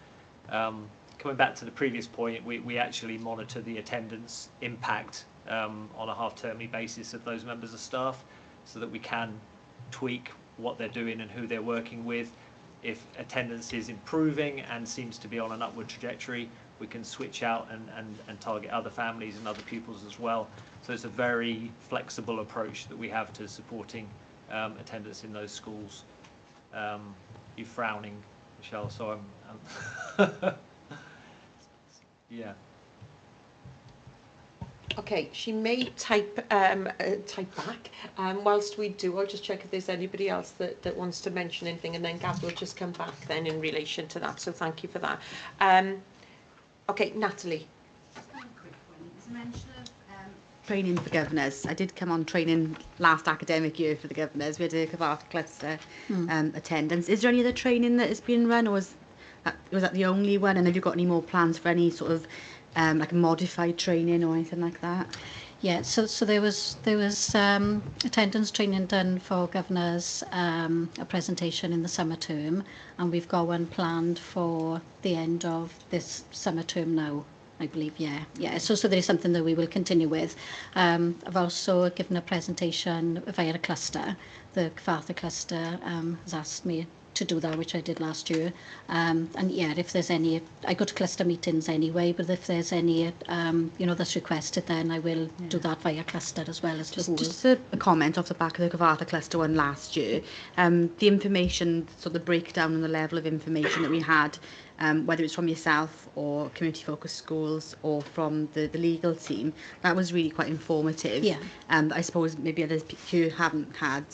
Coming back to the previous point, we actually monitor the attendance impact on a half-termly basis of those members of staff, so that we can tweak what they're doing and who they're working with. If attendance is improving and seems to be on an upward trajectory, we can switch out and target other families and other pupils as well. So it's a very flexible approach that we have to supporting attendance in those schools. You're frowning, Michelle, so I'm yeah. Okay, she may type back. Whilst we do, I'll just check if there's anybody else that wants to mention anything, and then Gav will just come back then in relation to that. So thank you for that. Okay, Natalie. Training for governors. I did come on training last academic year for the governors. We had a Cyfarthfa cluster attendance. Is there any other training that has been run, or was that the only one? And have you got any more plans for any sort of like modified training or anything like that? Yeah, so there was attendance training done for governors, a presentation in the summer term, and we've got one planned for the end of this summer term now, I believe. Yeah. So there is something that we will continue with. I've also given a presentation via a cluster. The Cyfarthfa cluster has asked me to do that, which I did last year. And yeah, if there's any, I go to cluster meetings anyway, but if there's any, that's requested, then I will do that via cluster as well as the whole. Just a comment off the back of the Cyfarthfa cluster one last year. The information, so the breakdown and the level of information that we had, whether it's from yourself or community focused schools or from the legal team, that was really quite informative. Yeah. I suppose maybe others who haven't had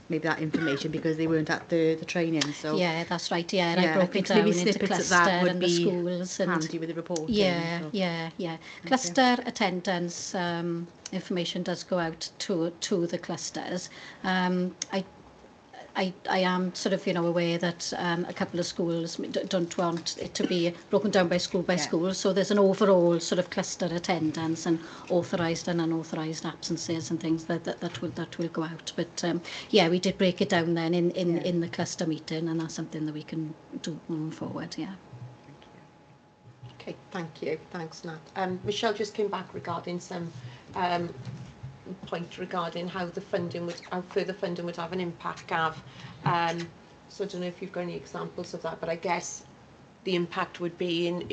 maybe that information because they weren't at the training. So yeah, that's right. Yeah, and yeah, I broke it down maybe into snippets cluster of that would and be the schools and handy with the reporting. Yeah, so. yeah. Cluster attendance information does go out to the clusters. I am sort of, aware that a couple of schools don't want it to be broken down by school. So there's an overall sort of cluster attendance and authorised and unauthorised absences and things that will go out. But yeah, we did break it down then in the cluster meeting, and that's something that we can do moving forward. Yeah. Okay, thank you. Thanks, Nat. Michelle just came back regarding some point regarding how further funding would have an impact, Gav. So I don't know if you've got any examples of that, but I guess the impact would be in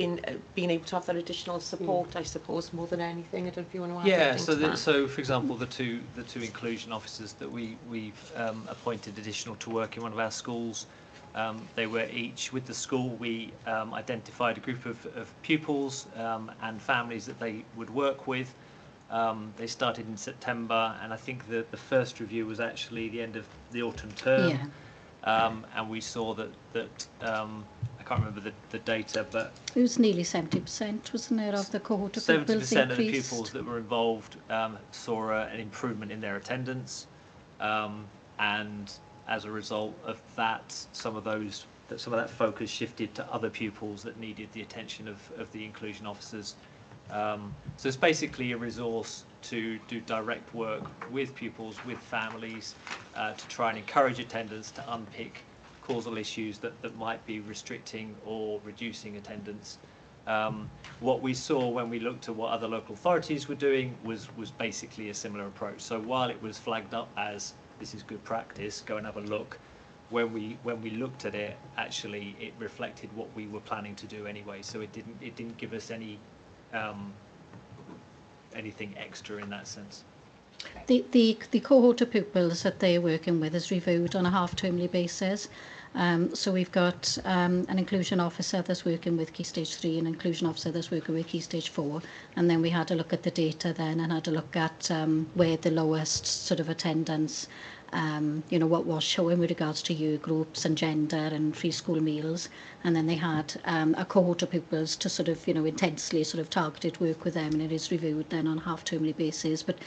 being able to have that additional support, I suppose, more than anything. I don't know if you want to add anything to that. So for example, the two inclusion officers that we've appointed additional to work in one of our schools, they were each with the school. We identified a group of pupils and families that they would work with. They started in September, and I think the first review was actually the end of the autumn term. Yeah. And we saw that I can't remember the data, but it was nearly 70%, wasn't it, of the cohort of pupils 70% of the pupils that were involved saw an improvement in their attendance, and as a result of that, some of that focus shifted to other pupils that needed the attention of the inclusion officers. So it's basically a resource to do direct work with pupils, with families, to try and encourage attendance, to unpick causal issues that might be restricting or reducing attendance. What we saw when we looked at what other local authorities were doing was basically a similar approach. So while it was flagged up as this is good practice, go and have a look, when we looked at it, actually it reflected what we were planning to do anyway. So it didn't give us anything extra in that sense. The cohort of pupils that they're working with is reviewed on a half-termly basis. So we've got an inclusion officer that's working with Key Stage 3, an inclusion officer that's working with Key Stage 4, and then we had a look at the data then and had a look at where the lowest sort of attendance, what was showing with regards to year groups and gender and free school meals, and then they had a cohort of pupils to sort of, intensely sort of targeted work with them, and it is reviewed then on a half-termly basis. But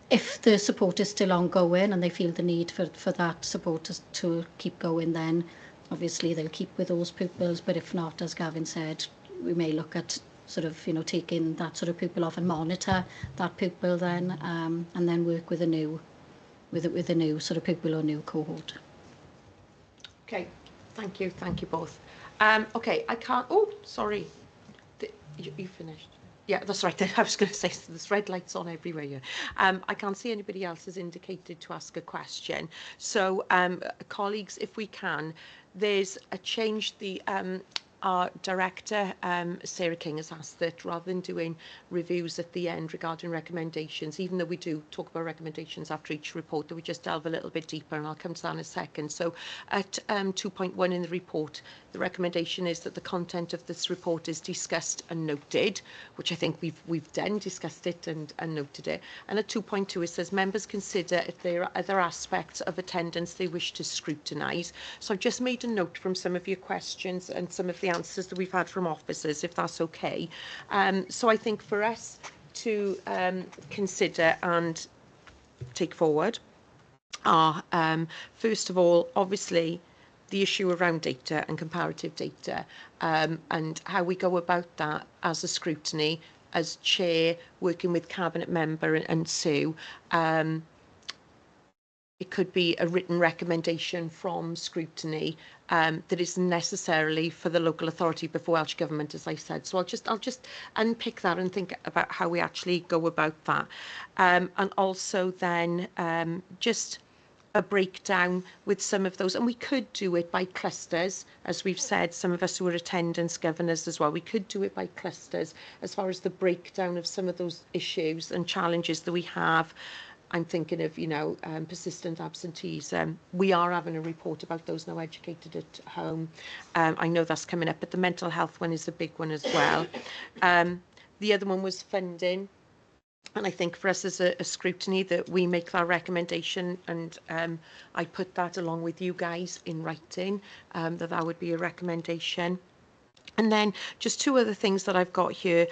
if the support is still ongoing and they feel the need for that support to keep going, then obviously they'll keep with those pupils. But if not, as Gavin said, we may look at sort of, taking that sort of pupil off and monitor that pupil then, and then work with a new sort of pupil or new cohort. Okay, thank you both. Okay, I can't. Oh, sorry, you finished. Yeah, that's right. I was going to say, so there's red lights on everywhere here. I can't see anybody else has indicated to ask a question. So, colleagues, if we can, there's a change. The our director, Sarah King, has asked that rather than doing reviews at the end regarding recommendations, even though we do talk about recommendations after each report, that we just delve a little bit deeper, and I'll come to that in a second. So at 2.1 in the report, the recommendation is that the content of this report is discussed and noted, which I think we've then discussed it and noted it. And at 2.2 it says members consider if there are other aspects of attendance they wish to scrutinise. So I've just made a note from some of your questions and some of the answers that we've had from officers, if that's okay. So I think for us to consider and take forward are, first of all, obviously, the issue around data and comparative data, and how we go about that as a scrutiny, as chair, working with cabinet member and Sue. It could be a written recommendation from scrutiny that isn't necessarily for the local authority before Welsh Government, as I said. So I'll just unpick that and think about how we actually go about that. And also then just a breakdown with some of those, and we could do it by clusters, as we've said, some of us who are attendance governors as well, we could do it by clusters as far as the breakdown of some of those issues and challenges that we have. I'm thinking of, persistent absentees. We are having a report about those now educated at home. I know that's coming up, but the mental health one is a big one as well. The other one was funding. And I think for us as a scrutiny that we make that recommendation, and I put that along with you guys in writing, that would be a recommendation. And then just two other things that I've got here.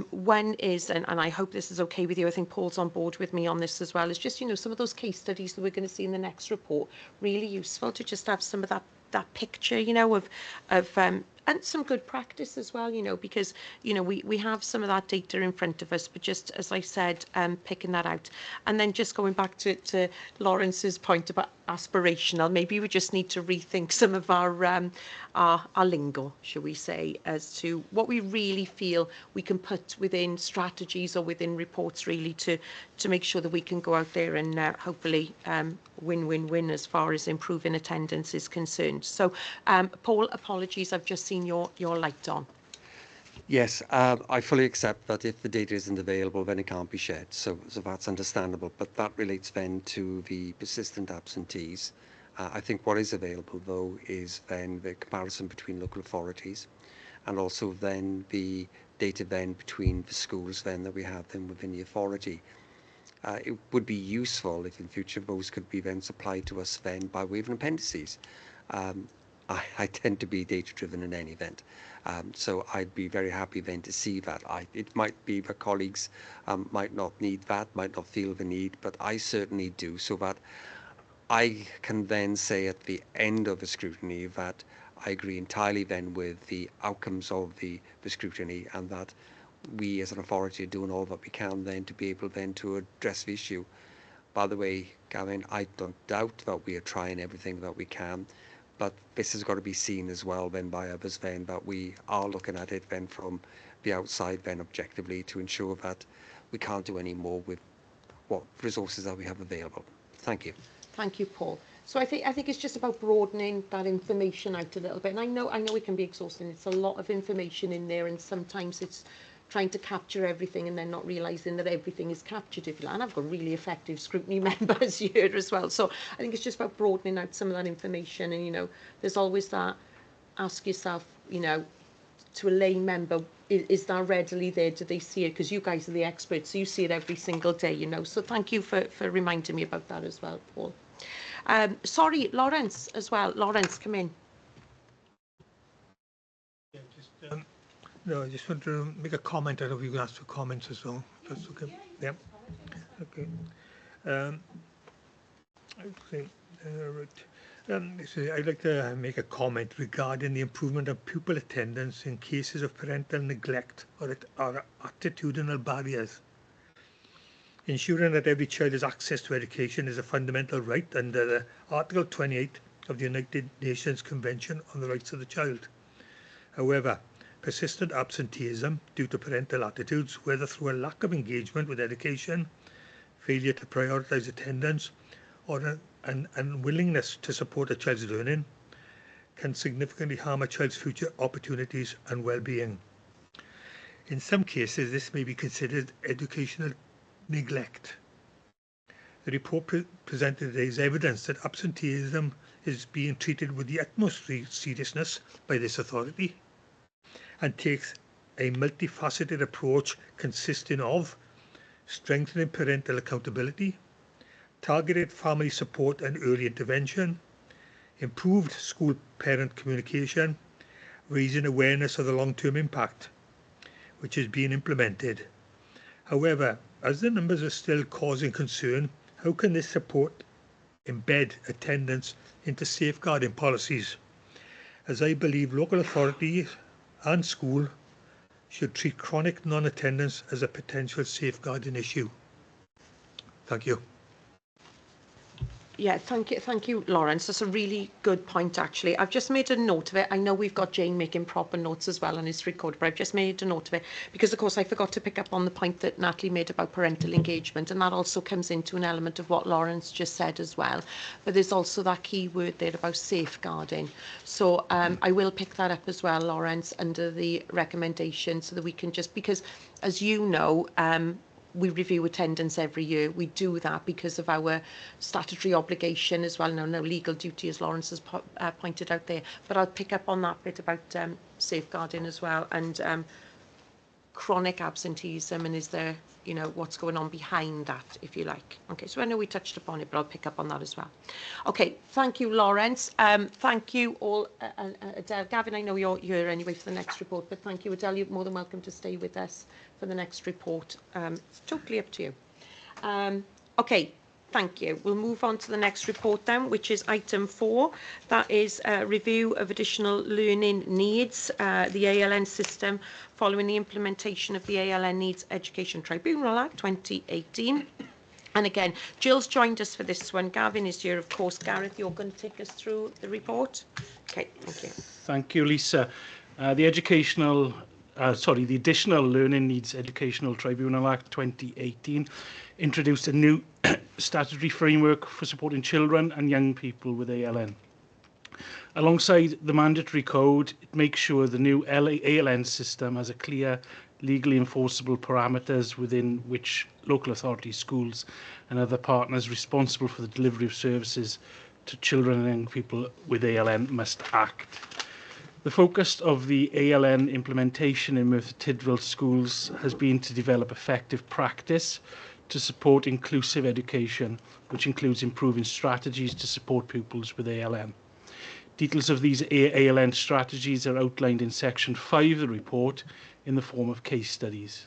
One is, and I hope this is okay with you, I think Paul's on board with me on this as well, is just, some of those case studies that we're going to see in the next report, really useful to just have some of that picture, of and some good practice as well, because, we have some of that data in front of us, but just, as I said, picking that out. And then just going back to Lawrence's point about aspirational, maybe we just need to rethink some of our lingo, shall we say, as to what we really feel we can put within strategies or within reports, really, to make sure that we can go out there and hopefully win-win-win as far as improving attendance is concerned. So, Paul, apologies, I've just seen your light on. Yes, I fully accept that if the data isn't available, then it can't be shared. So that's understandable. But that relates then to the persistent absentees. I think what is available, though, is then the comparison between local authorities, and also then the data then between the schools then that we have then within the authority. It would be useful if in future those could be then supplied to us then by way of appendices. I tend to be data driven in any event. So I'd be very happy then to see that. It might be that colleagues might not need that, might not feel the need, but I certainly do, so that I can then say at the end of the scrutiny that I agree entirely then with the outcomes of the scrutiny, and that we as an authority are doing all that we can then to be able then to address the issue. By the way, Gavin, I don't doubt that we are trying everything that we can, but this has got to be seen as well then by others then, that we are looking at it then from the outside then objectively to ensure that we can't do any more with what resources that we have available. Thank you. Thank you, Paul. So I think it's just about broadening that information out a little bit. And I know it can be exhausting. It's a lot of information in there, and sometimes it's trying to capture everything and then not realising that everything is captured, if you like. And I've got really effective scrutiny members here as well. So I think it's just about broadening out some of that information. And, there's always that, ask yourself, to a lay member, is that readily there? Do they see it? Because you guys are the experts, so you see it every single day, So thank you for reminding me about that as well, Paul. Sorry, Lawrence as well. Lawrence, come in. Yeah, no, I just want to make a comment. I don't know if you can ask for comments as well. That's okay. Yeah. Okay. So I'd like to make a comment regarding the improvement of pupil attendance in cases of parental neglect or attitudinal barriers. Ensuring that every child has access to education is a fundamental right under Article 28 of the United Nations Convention on the Rights of the Child. However, persistent absenteeism due to parental attitudes, whether through a lack of engagement with education, failure to prioritise attendance, or an unwillingness to support a child's learning, can significantly harm a child's future opportunities and well-being. In some cases, this may be considered educational neglect. The report presented today is evidence that absenteeism is being treated with the utmost seriousness by this authority and takes a multifaceted approach consisting of strengthening parental accountability, targeted family support and early intervention, improved school-parent communication, raising awareness of the long-term impact, which is being implemented. However, as the numbers are still causing concern, how can this support embed attendance into safeguarding policies? As I believe local authorities and school should treat chronic non-attendance as a potential safeguarding issue. Thank you. Yeah, thank you, Lawrence. That's a really good point, actually. I've just made a note of it. I know we've got Jane making proper notes as well on his record, but I've just made a note of it because, of course, I forgot to pick up on the point that Natalie made about parental engagement, and that also comes into an element of what Lawrence just said as well. But there's also that key word there about safeguarding. So I will pick that up as well, Lawrence, under the recommendation, so that we can just, because, as you know, we review attendance every year. We do that because of our statutory obligation as well, no legal duty, as Lawrence has pointed out there. But I'll pick up on that bit about safeguarding as well, and chronic absenteeism, and is there, you know, what's going on behind that, if you like. Okay, so I know we touched upon it, but I'll pick up on that as well. Okay, thank you, Lawrence. Thank you all. Adele, Gavin, I know you're here anyway for the next report, but thank you, Adele. You're more than welcome to stay with us for the next report. It's totally up to you. Okay, thank you. We'll move on to the next report then, which is item 4. That is a review of additional learning needs, the ALN system, following the implementation of the ALN Needs Education Tribunal Act 2018. And again, Jill's joined us for this one. Gavin is here, of course. Gareth, you're going to take us through the report. Okay, thank you. Thank you, Lisa. The Additional Learning Needs Educational Tribunal Act 2018 introduced a new statutory framework for supporting children and young people with ALN. Alongside the mandatory code, it makes sure the new ALN system has a clear, legally enforceable parameters within which local authorities, schools and other partners responsible for the delivery of services to children and young people with ALN must act. The focus of the ALN implementation in Merthyr Tydfil schools has been to develop effective practice to support inclusive education, which includes improving strategies to support pupils with ALN. Details of these ALN strategies are outlined in section 5 of the report in the form of case studies.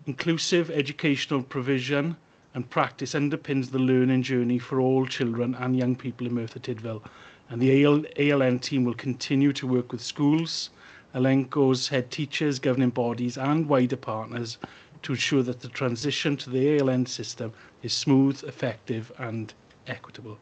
Inclusive educational provision and practice underpins the learning journey for all children and young people in Merthyr Tydfil, and the ALN team will continue to work with schools, Elenco's head teachers, governing bodies and wider partners to ensure that the transition to the ALN system is smooth, effective and equitable.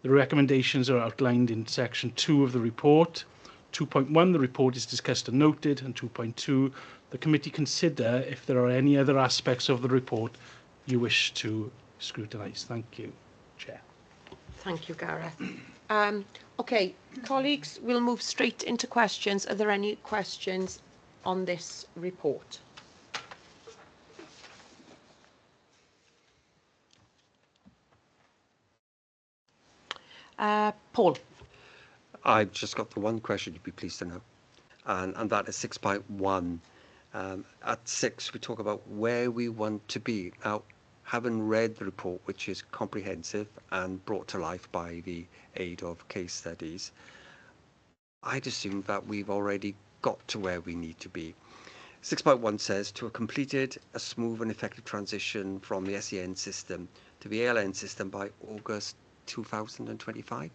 The recommendations are outlined in section 2 of the report. 2.1, the report is discussed and noted, and 2.2, the committee consider if there are any other aspects of the report you wish to scrutinise. Thank you, Chair. Thank you, Gareth. Okay, colleagues, we'll move straight into questions. Are there any questions on this report? Paul. I've just got the one question you'd be pleased to know, and that is 6.1. At 6, we talk about where we want to be. Now, having read the report, which is comprehensive and brought to life by the aid of case studies, I'd assume that we've already got to where we need to be. 6.1 says, to have completed a smooth and effective transition from the SEN system to the ALN system by August 2025.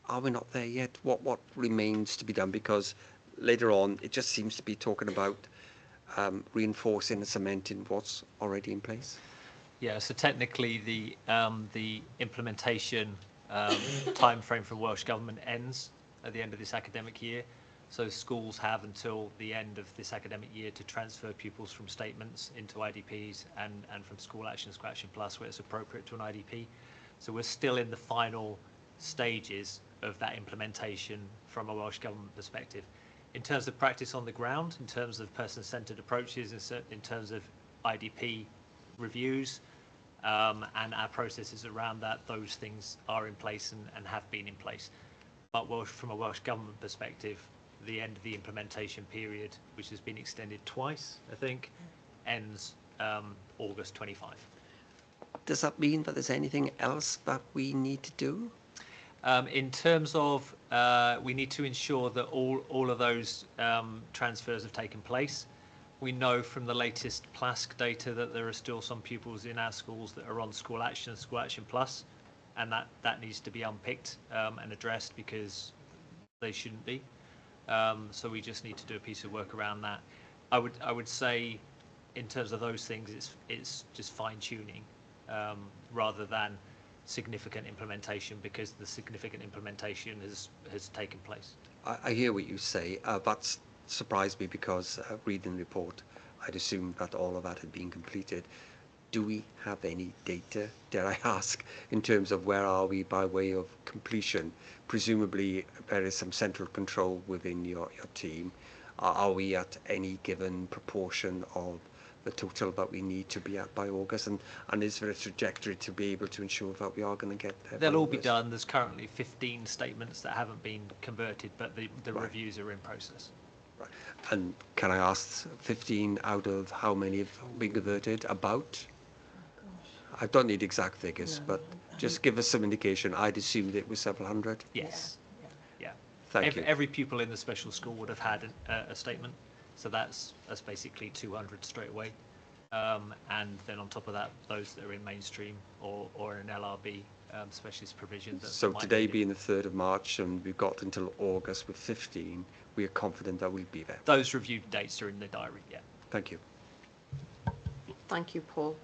Are we not there yet? What remains to be done? Because later on, it just seems to be talking about reinforcing and cementing what's already in place. Yeah, so technically the implementation time frame for Welsh Government ends at the end of this academic year. So schools have until the end of this academic year to transfer pupils from statements into IDPs and from school action to Action Plus where it's appropriate to an IDP. So we're still in the final stages of that implementation from a Welsh Government perspective. In terms of practice on the ground, in terms of person-centred approaches, in terms of IDP reviews, and our processes around that, those things are in place and have been in place. But from a Welsh Government perspective, the end of the implementation period, which has been extended twice, I think, ends August 25. Does that mean that there's anything else that we need to do? In terms of, we need to ensure that all of those transfers have taken place. We know from the latest PLASC data that there are still some pupils in our schools that are on School Action Plus, and that needs to be unpicked and addressed because they shouldn't be. So we just need to do a piece of work around that. I would say, in terms of those things, it's just fine tuning rather than significant implementation, because the significant implementation has taken place. I hear what you say. That's surprised me because reading the report, I'd assumed that all of that had been completed. Do we have any data, dare I ask, in terms of where are we by way of completion? Presumably there is some central control within your team. Are we at any given proportion of the total that we need to be at by August? And is there a trajectory to be able to ensure that we are going to get there? They'll all be done. There's currently 15 statements that haven't been converted, but the Right. reviews are in process. Right. And can I ask, 15 out of how many have been converted? About? I don't need exact figures, but just give us some indication. I'd assumed it was several hundred. Yes. Yeah. Thank you. Every pupil in the special school would have had a statement, so that's basically 200 straight away. And then on top of that, those that are in mainstream or in LRB specialist provision. So today being the 3rd of March, and we've got until August with 15, we are confident that we'll be there. Those reviewed dates are in the diary, yeah. Thank you. Thank you, Paul.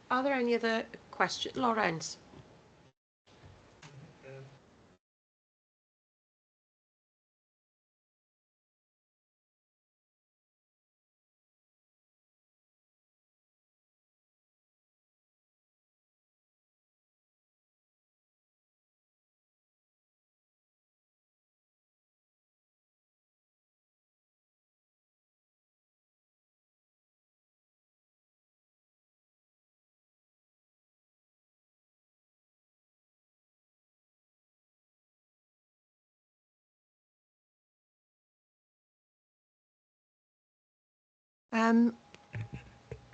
Are there any other questions? Lawrence?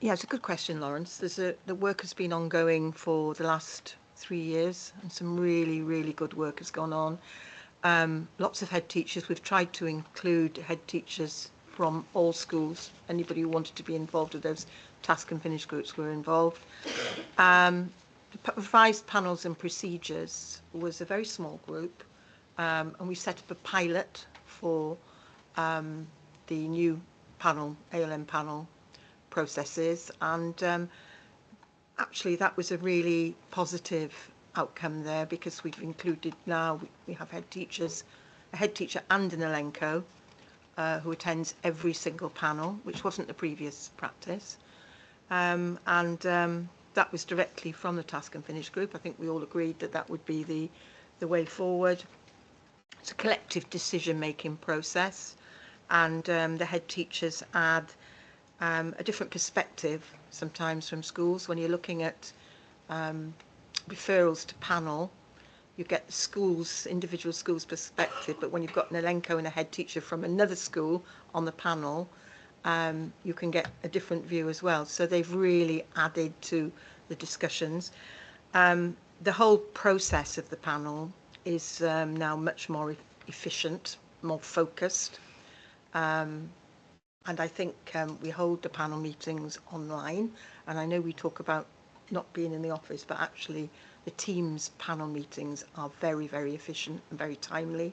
Yeah, it's a good question, Lawrence. The work has been ongoing for the last 3 years, and some really good work has gone on. Lots of head teachers. We've tried to include head teachers from all schools. Anybody who wanted to be involved with those task and finish groups were involved. Revised panels and procedures was a very small group, and we set up a pilot for the new panel, ALM panel processes, and actually that was a really positive outcome there, because we've included now, we have head teachers, a head teacher and an Elenco who attends every single panel, which wasn't the previous practice, and that was directly from the task and finish group. I think we all agreed that that would be the way forward. It's a collective decision-making process, and the head teachers add a different perspective sometimes from schools. When you're looking at referrals to panel, you get the schools, individual schools' perspective, but when you've got an Elenco and a head teacher from another school on the panel, you can get a different view as well. So they've really added to the discussions. The whole process of the panel is now much more efficient, more focused. And I think we hold the panel meetings online, and I know we talk about not being in the office, but actually the Teams panel meetings are very efficient and very timely.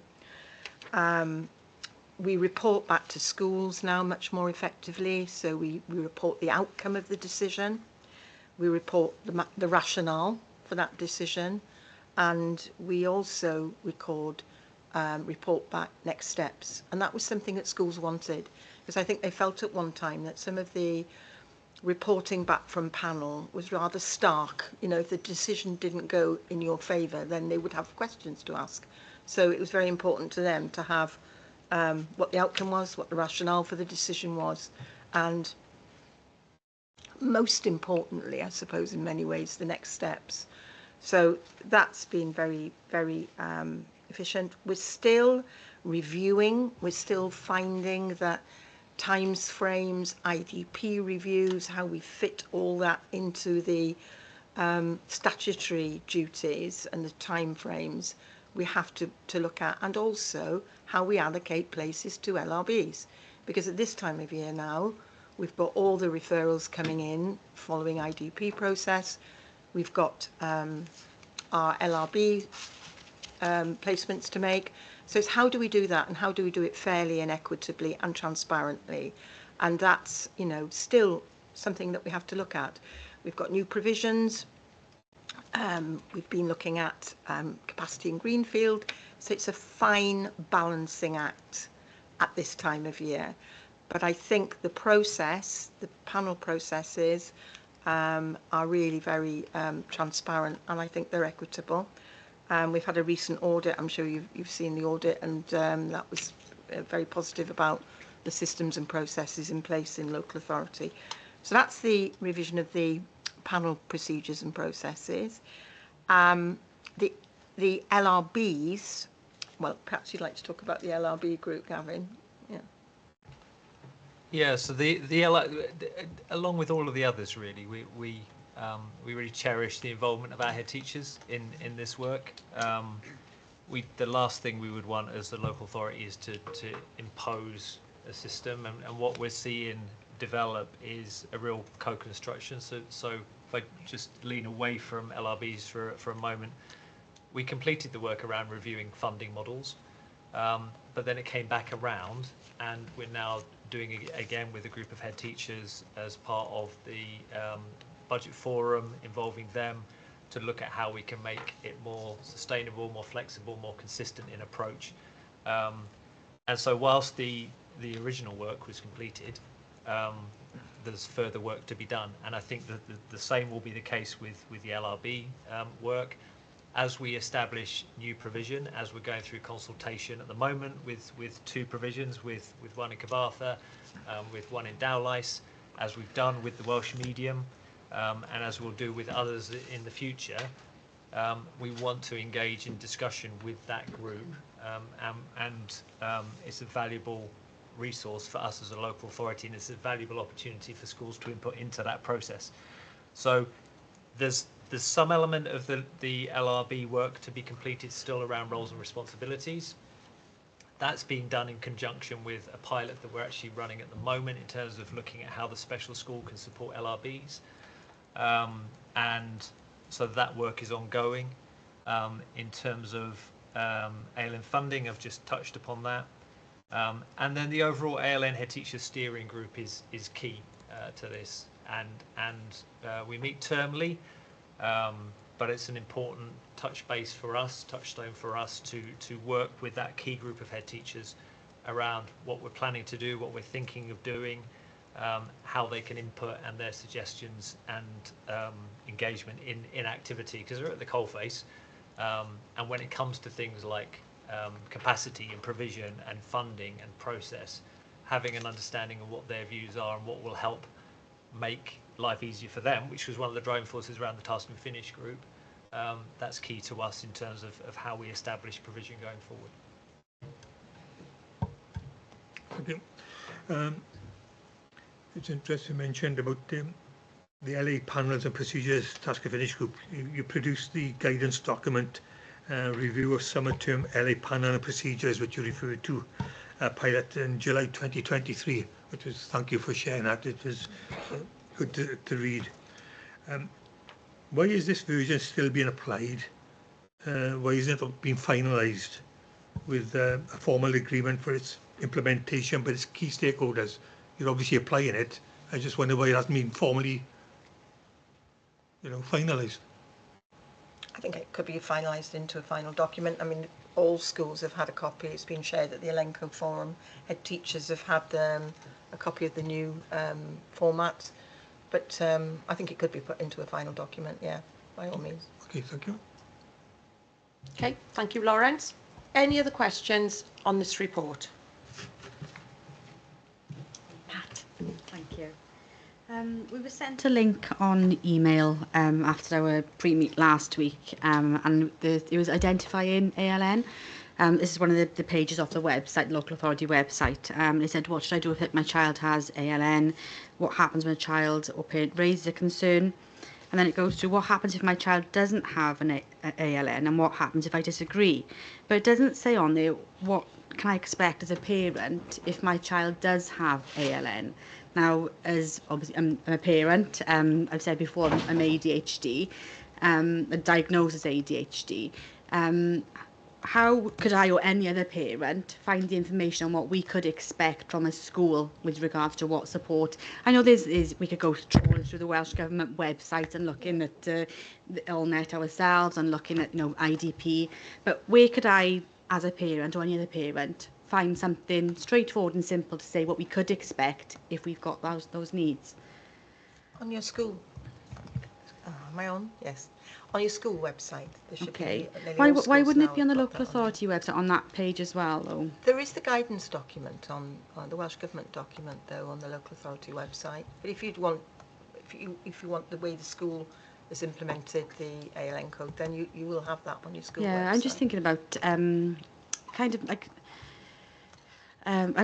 We report back to schools now much more effectively, so we report the outcome of the decision, we report the rationale for that decision, and we also report back next steps. And that was something that schools wanted, because I think they felt at one time that some of the reporting back from panel was rather stark. You know, if the decision didn't go in your favour, then they would have questions to ask. So it was very important to them to have what the outcome was, what the rationale for the decision was, and most importantly, I suppose, in many ways, the next steps. So that's been very, very efficient. We're still reviewing, we're still finding that times frames, IDP reviews, how we fit all that into the statutory duties and the time frames we have to look at, and also how we allocate places to LRBs. Because at this time of year now, we've got all the referrals coming in following IDP process. We've got our LRB placements to make. So it's how do we do that, and how do we do it fairly and equitably and transparently? And that's, you know, still something that we have to look at. We've got new provisions. We've been looking at capacity in Greenfield. So it's a fine balancing act at this time of year. But I think the process, the panel processes, are really very transparent, and I think they're equitable. We've had a recent audit. I'm sure you've seen the audit, and that was very positive about the systems and processes in place in local authority. So that's the revision of the panel procedures and processes. The LRBs, well, perhaps you'd like to talk about the LRB group, Gavin. Yeah. Yeah, so along with all of the others, really, we really cherish the involvement of our head teachers in this work. The last thing we would want as the local authority is to impose a system, and what we're seeing develop is a real co-construction. So if I just lean away from LRBs for a moment, we completed the work around reviewing funding models, but then it came back around, and we're now doing it again with a group of head teachers as part of the budget forum, involving them to look at how we can make it more sustainable, more flexible, more consistent in approach. And so whilst the original work was completed, there's further work to be done. And I think that the same will be the case with the LRB work. As we establish new provision, as we're going through consultation at the moment with two provisions, with one in Cyfarthfa, with one in Dowlais, as we've done with the Welsh medium, and as we'll do with others in the future, we want to engage in discussion with that group, and it's a valuable resource for us as a local authority, and it's a valuable opportunity for schools to input into that process. So there's some element of the LRB work to be completed still around roles and responsibilities. That's being done in conjunction with a pilot that we're actually running at the moment in terms of looking at how the special school can support LRBs. And so that work is ongoing. In terms of ALN funding, I've just touched upon that. And then the overall ALN head teacher steering group is key to this. And we meet termly, but it's an important touchstone for us to work with that key group of head teachers around what we're planning to do, what we're thinking of doing, how they can input and their suggestions and engagement in activity, because they're at the coalface. And when it comes to things like capacity and provision and funding and process, having an understanding of what their views are and what will help make life easier for them, which was one of the driving forces around the Task and Finish group, that's key to us in terms of how we establish provision going forward. Okay. It's interesting you mentioned about the LA panels and procedures task and finish group. You produced the guidance document, review of summer term LA panel and procedures, which you referred to, pilot in July 2023, which was, thank you for sharing that. It was good to read. Why is this version still being applied? Why isn't it being finalised with a formal agreement for its implementation by its key stakeholders? You're obviously applying it. I just wonder why it hasn't been formally, finalised. I think it could be finalised into a final document. I mean, all schools have had a copy. It's been shared at the Elenco Forum. Head teachers have had a copy of the new format. But I think it could be put into a final document, yeah, by all means. Okay, thank you. Okay, thank you, Lawrence. Any other questions on this report? Pat. Thank you. We were sent a link on email after our pre-meet last week, and it was identifying ALN. This is one of the pages off the website, local authority website. It said, what should I do if my child has ALN? What happens when a child or parent raises a concern? And then it goes to what happens if my child doesn't have an ALN, and what happens if I disagree. But it doesn't say on there what can I expect as a parent if my child does have ALN. Now, as obviously I'm a parent, I've said before I'm ADHD, diagnosed as ADHD. How could I or any other parent find the information on what we could expect from a school with regards to what support? I know we could go trawling through the Welsh Government website and looking at the Allnet ourselves and looking at IDP, but where could I, as a parent or any other parent, find something straightforward and simple to say what we could expect if we've got those needs? On your school, am I on? Yes. On your school website, there should be. Why wouldn't it be on the local authority website on that page as well, though? There is the guidance document on the Welsh Government document, though, on the local authority website. But if you want the way the school has implemented the ALN code, then you will have that on your school website. Yeah, I'm just thinking about kind of like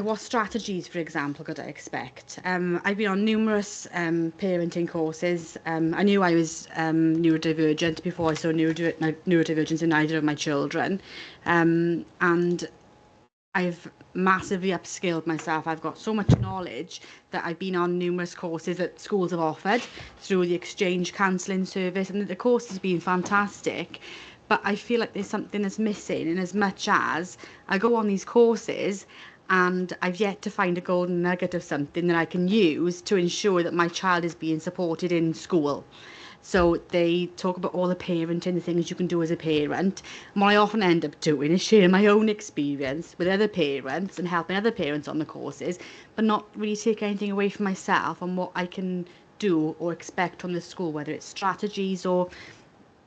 what strategies, for example, could I expect? I've been on numerous parenting courses. I knew I was neurodivergent before I saw neurodivergence in either of my children. And I've massively upskilled myself. I've got so much knowledge that I've been on numerous courses that schools have offered through the exchange counselling service, and the course has been fantastic. But I feel like there's something that's missing, in as much as I go on these courses and I've yet to find a golden nugget of something that I can use to ensure that my child is being supported in school. So they talk about all the parenting, the things you can do as a parent. And what I often end up doing is sharing my own experience with other parents and helping other parents on the courses, but not really take anything away from myself on what I can do or expect from the school, whether it's strategies or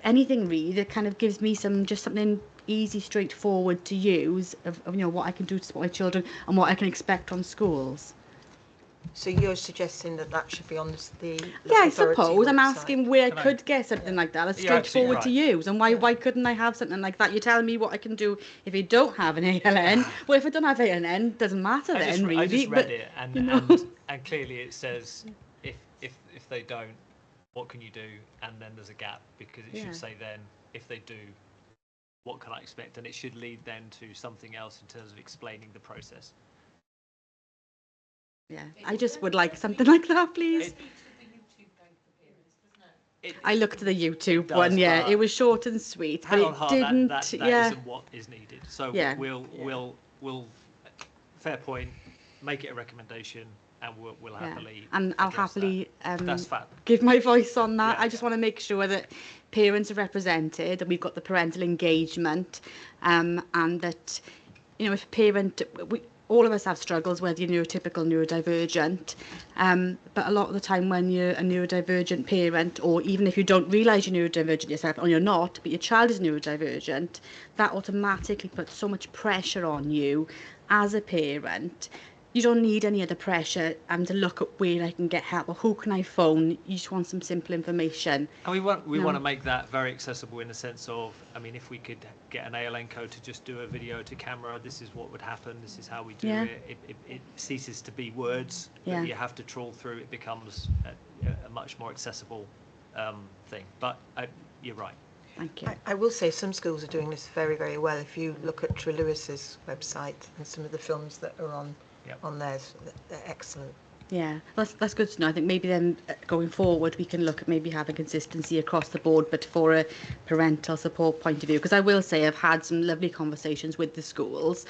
anything really that kind of gives me something easy, straightforward to use of what I can do to support my children and what I can expect from schools. So you're suggesting that should be on the Yeah, I suppose. website. I'm asking where I could get something like that. That's straightforward to use. And why couldn't I have something like that? You're telling me what I can do if you don't have an ALN. Well, if I don't have ALN, it doesn't matter really. I just read it, and clearly it says if they don't, what can you do? And then there's a gap, because it should say then if they do, what can I expect? And it should lead then to something else in terms of explaining the process. Yeah, I just would like something like that, please. I looked at the YouTube one, yeah. It was short and sweet, but it didn't. That isn't what is needed. So we'll fair point, make it a recommendation, and we'll happily. And I'll happily that's fab. Give my voice on that. I just want to make sure that parents are represented, and we've got the parental engagement, and that if a parent, all of us have struggles, whether you're neurotypical, neurodivergent, but a lot of the time when you're a neurodivergent parent, or even if you don't realise you're neurodivergent yourself, or you're not, but your child is neurodivergent, that automatically puts so much pressure on you as a parent. You don't need any other pressure to look at where I can get help or who can I phone. You just want some simple information. And we want to make that very accessible, in the sense of, I mean, if we could get an ALN code to just do a video to camera, this is what would happen, this is how we do it. It ceases to be words that you have to trawl through. It becomes a much more accessible thing. But you're right. Thank you. I will say some schools are doing this very, very well. If you look at Tre Lewis's website and some of the films that are on theirs, they're excellent. Yeah, that's good to know. I think maybe then going forward we can look at maybe having consistency across the board, but for a parental support point of view. Because I will say I've had some lovely conversations with the schools,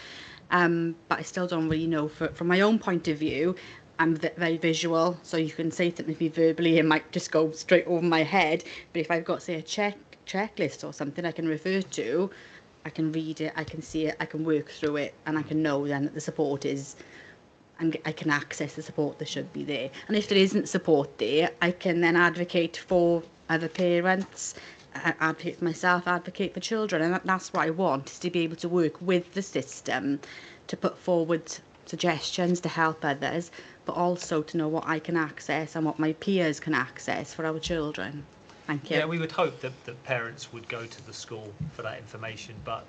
but I still don't really know. From my own point of view, I'm very visual, so you can say something to me verbally, it might just go straight over my head. But if I've got, say, a checklist or something I can refer to, I can read it, I can see it, I can work through it, and I can know then that the support is and I can access the support that should be there. And if there isn't support there, I can then advocate for other parents, advocate for myself, advocate for children. And that's what I want, is to be able to work with the system to put forward suggestions to help others, but also to know what I can access and what my peers can access for our children. Thank you. Yeah, we would hope that parents would go to the school for that information, but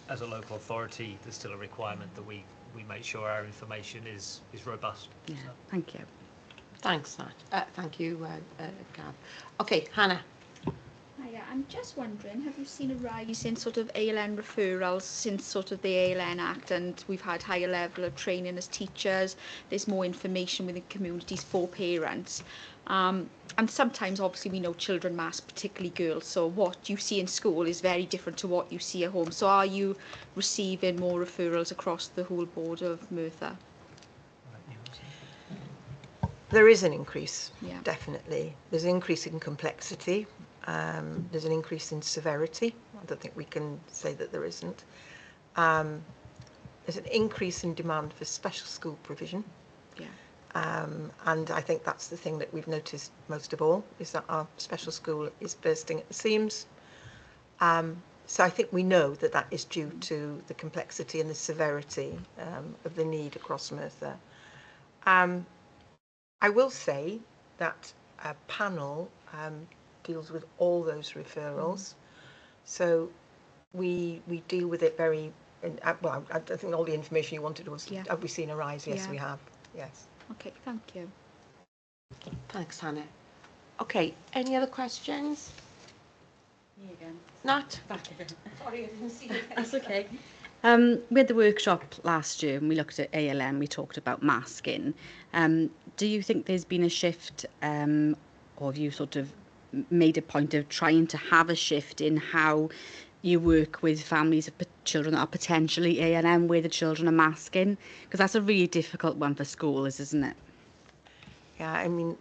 as a local authority, there's still a requirement that we make sure our information is robust. Yeah, thank you. Thanks, Nat. Thank you, Gab. Okay, Hannah. Hiya, I'm just wondering, have you seen a rise in sort of ALN referrals since sort of the ALN Act, and we've had higher level of training as teachers, there's more information within communities for parents, and sometimes obviously we know children mask, particularly girls, so what you see in school is very different to what you see at home. So are you receiving more referrals across the whole board of Merthyr? There is an increase, Yeah. definitely. There's an increase in complexity. There's an increase in severity. I don't think we can say that there isn't. There's an increase in demand for special school provision. Yeah. And I think that's the thing that we've noticed most of all, is that our special school is bursting at the seams. So I think we know that that is due to the complexity and the severity of the need across Merthyr. I will say that a panel deals with all those referrals. So we deal with it very, well, I think all the information you wanted was, Yeah. have we seen a rise? Yes, Yeah. we have. Yes. Okay, thank you. Thanks, Hannah. Okay, any other questions? Me again. Nat? Sorry, I didn't see it. That's okay. We had the workshop last year and we looked at ALM, we talked about masking. Do you think there's been a shift, or have you sort of made a point of trying to have a shift in how you work with families of children that are potentially ALM where the children are masking? Because that's a really difficult one for schools, isn't it? Yeah, I mean,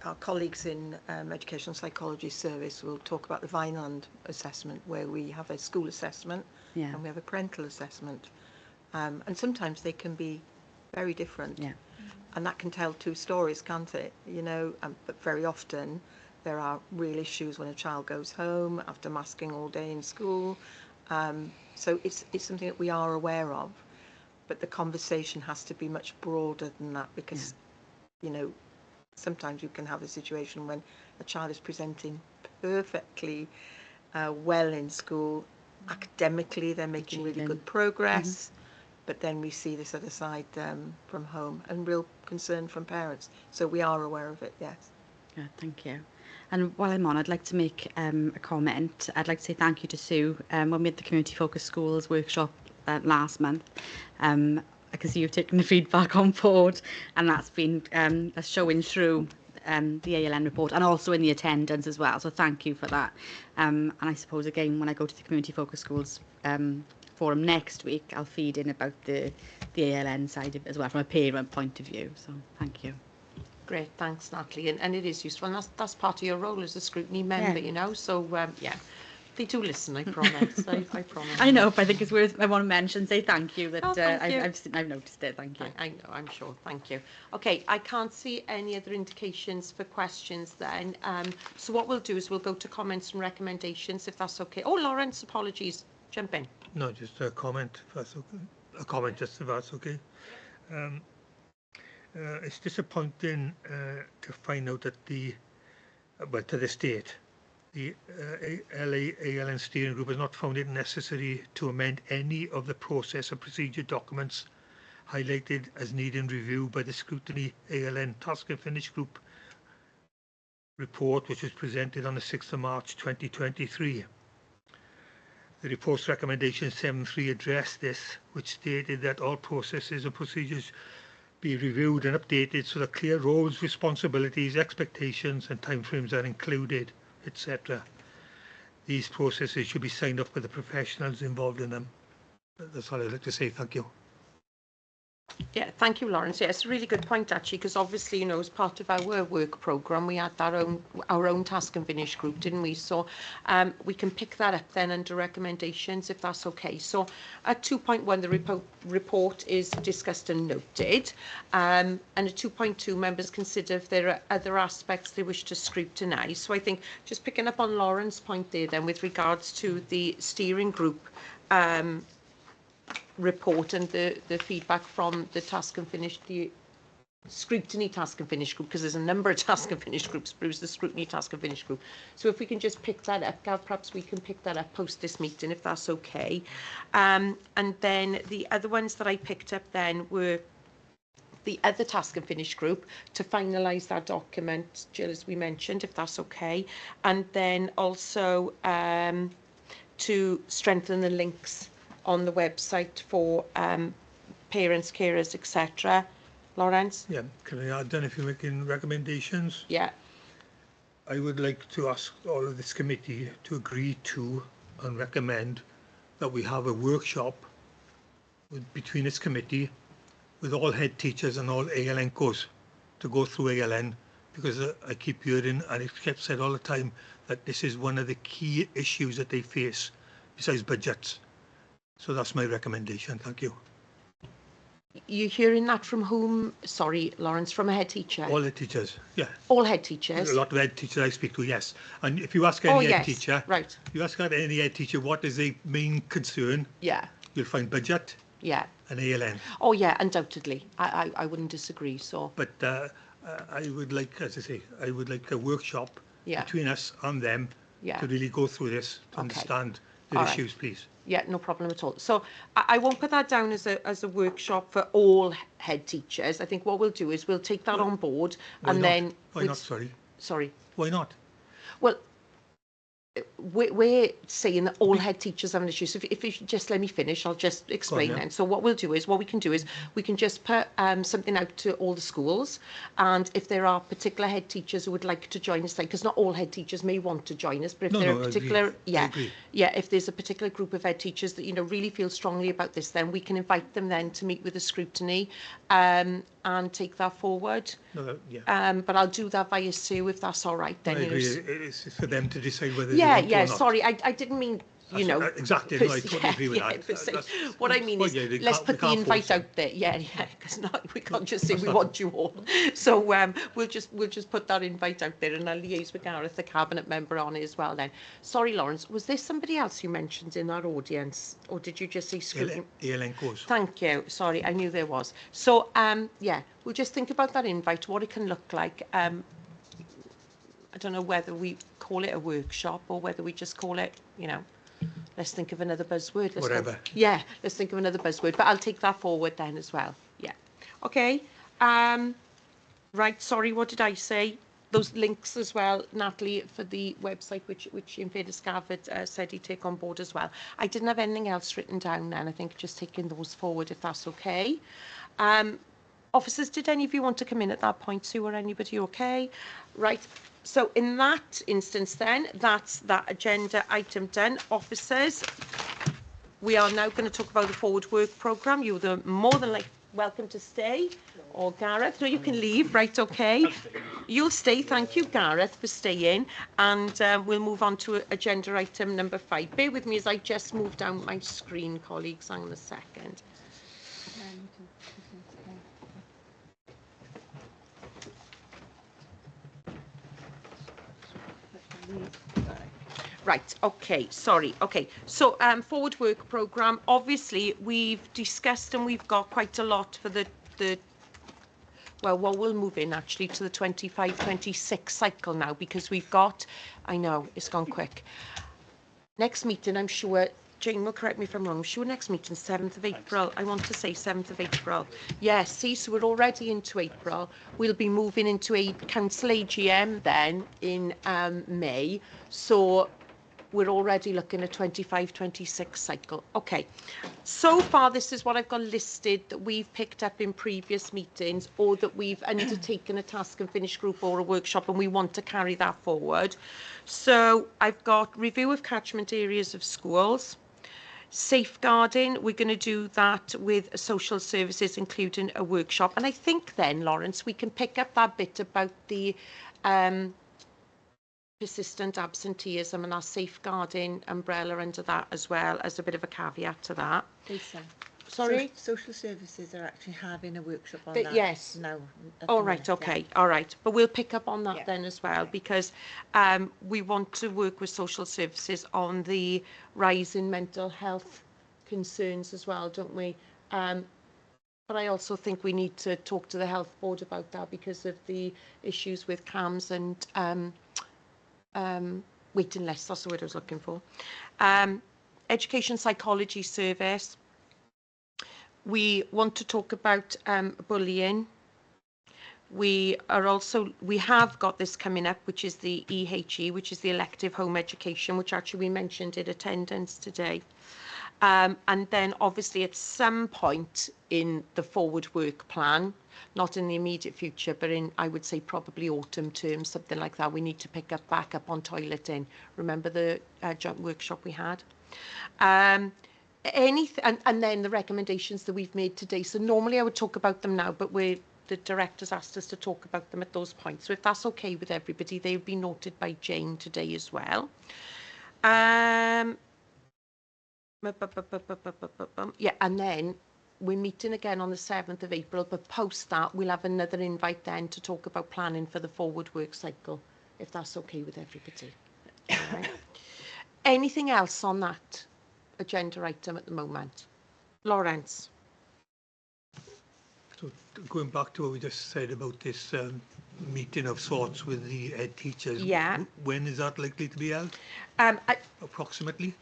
our colleagues in Educational Psychology Service will talk about the Vineland assessment, where we have a school assessment and we have a parental assessment. And sometimes they can be very different. Yeah. And that can tell two stories, can't it? You know, but very often there are real issues when a child goes home after masking all day in school. So it's something that we are aware of, but the conversation has to be much broader than that, because, you know, sometimes you can have a situation when a child is presenting perfectly well in school. Academically, they're making really good progress, but then we see this other side from home, and real concern from parents. So we are aware of it, yes. Yeah, thank you. And while I'm on, I'd like to make a comment. I'd like to say thank you to Sue. When we had the Community Focused Schools workshop last month, I can see you've taken the feedback on board, and that's been showing through the ALN report and also in the attendance as well. So thank you for that. And I suppose, again, when I go to the Community Focused Schools forum next week, I'll feed in about the ALN side of it as well from a parent point of view. So thank you. Great, thanks, Natalie. And it is useful, and that's part of your role as a scrutiny member, you know. So yeah, they do listen. I promise. I promise. I know, but I think it's worth. I want to mention, say thank you. That thank you. I've noticed it. Thank you. I know. I'm sure. Thank you. Okay, I can't see any other indications for questions then. So what we'll do is we'll go to comments and recommendations, if that's okay. Oh, Lawrence, apologies. Jump in. No, just a comment, if that's okay. A comment, just if that's okay. It's disappointing to find out that to this date, the ALN steering group has not found it necessary to amend any of the process and procedure documents highlighted as needing review by the Scrutiny ALN Task and Finish Group report, which was presented on the 6th of March 2023. The report's recommendation 7.3 addressed this, which stated that all processes and procedures be reviewed and updated so that clear roles, responsibilities, expectations and timeframes are included, etc. These processes should be signed off by the professionals involved in them. That's all I'd like to say. Thank you. Yeah, thank you, Lawrence. Yeah, it's a really good point, actually, because obviously, you know, as part of our work programme, we had our own task and finish group, didn't we? So we can pick that up then under recommendations, if that's okay. So at 2.1, the report is discussed and noted. And at 2.2, members consider if there are other aspects they wish to scrutinise. So I think just picking up on Laurence's point there then with regards to the steering group report and the feedback from the task and finish, the scrutiny task and finish group, because there's a number of task and finish groups, Bruce, the scrutiny task and finish group. So if we can just pick that up, Gav, perhaps we can pick that up post this meeting, if that's okay. And then the other ones that I picked up then were the other task and finish group to finalise that document, Jill, as we mentioned, if that's okay. And then also to strengthen the links on the website for parents, carers, etc. Lawrence? Yeah, can I add then if you're making recommendations? Yeah. I would like to ask all of this committee to agree to and recommend that we have a workshop between this committee with all head teachers and all ALNCOs to go through ALN, because I keep hearing, and it gets said all the time, that this is one of the key issues that they face besides budgets. So that's my recommendation. Thank you. You're hearing that from whom? Sorry, Lawrence, from a head teacher? All the teachers, yeah. All head teachers? A lot of head teachers I speak to, yes. And if you ask any head teacher, right. You ask any head teacher what is the main concern, yeah, you'll find budget, yeah, and ALN. Oh yeah, undoubtedly. I wouldn't disagree. So. But I would like, as I say, I would like a workshop between us and them to really go through this to understand the issues, please. Yeah, no problem at all. So I won't put that down as a workshop for all head teachers. I think what we'll do is we'll take that on board and then... Why not, sorry? Sorry? Why not? Well, we're saying that all head teachers have an issue. So if you just let me finish, I'll just explain then. So what we can do is we can just put something out to all the schools, and if there are particular head teachers who would like to join us, because not all head teachers may want to join us, but if there are particular, if there's a particular group of head teachers that really feel strongly about this, then we can invite them then to meet with the scrutiny and take that forward. But I'll do that via Sue if that's all right. Then I agree. It's for them to decide whether they want to or not. Sorry, I didn't mean exactly. No, I totally agree with that. What I mean is, let's put the invite out there. Yeah, because we can't just say we want you all. So we'll just put that invite out there, and I'll liaise with Gareth, the cabinet member, on it as well. Then, sorry, Lawrence, was there somebody else you mentioned in that audience, or did you just say scrutiny? ALNCOs. Thank you. Sorry, I knew there was. So we'll just think about that invite, what it can look like. I don't know whether we call it a workshop or whether we just call it, let's think of another buzzword. Whatever. Let's think of another buzzword, but I'll take that forward then as well. Yeah. Okay. Right, sorry, what did I say? Those links as well, Natalie, for the website, which Ian Scafford said he'd take on board as well. I didn't have anything else written down then. I think just taking those forward, if that's okay. Officers, did any of you want to come in at that point, Sue, or anybody okay? Right. So in that instance then, that's that agenda item done. Officers, we are now going to talk about the forward work programme. You're more than welcome to stay. Or Gareth, no, you can leave, right, okay. You'll stay, thank you, Gareth, for staying. And we'll move on to agenda item number 5. Bear with me as I just move down my screen, colleagues, hang on a second. Right, okay, sorry, okay. So forward work programme, obviously we've discussed and we've got quite a lot for the well, we'll move in actually to the 25-26 cycle now, because we've got, I know, it's gone quick. Next meeting, I'm sure, Jane will correct me if I'm wrong, I'm sure next meeting, 7th of April. I want to say 7th of April. Yes, see, so we're already into April. We'll be moving into a council AGM then in May. So we're already looking at 25-26 cycle. Okay, so far this is what I've got listed that we've picked up in previous meetings, or that we've undertaken a task and finish group or a workshop, and we want to carry that forward. So I've got review of catchment areas of schools, Safeguarding, we're going to do that with social services, including a workshop. And I think then, Lawrence, we can pick up that bit about the persistent absenteeism and our safeguarding umbrella under that as well, as a bit of a caveat to that. Lisa, Sorry? social services are actually having a workshop on But that yes. now. All right, okay, all right. But we'll pick up on that Yeah. then as well, because we want to work with social services on the rise in mental health concerns as well, don't we? But I also think we need to talk to the health board about that because of the issues with CAMS and waiting lists. That's the word I was looking for. Education psychology service. We want to talk about bullying. We have got this coming up, which is the EHE, which is the elective home education, which actually we mentioned in attendance today. And then obviously at some point in the forward work plan, not in the immediate future, but in, I would say, probably autumn term, something like that, we need to pick up back up on toileting. Remember the joint workshop we had? And then the recommendations that we've made today. So normally I would talk about them now, but the directors asked us to talk about them at those points. So if that's okay with everybody, they would be noted by Jane today as well. Yeah, and then we're meeting again on the 7th of April, but post that we'll have another invite then to talk about planning for the forward work cycle, if that's okay with everybody. All right. Anything else on that agenda item at the moment? Lawrence? So going back to what we just said about this meeting of sorts with the head teachers, Yeah. When is that likely to be held? Approximately?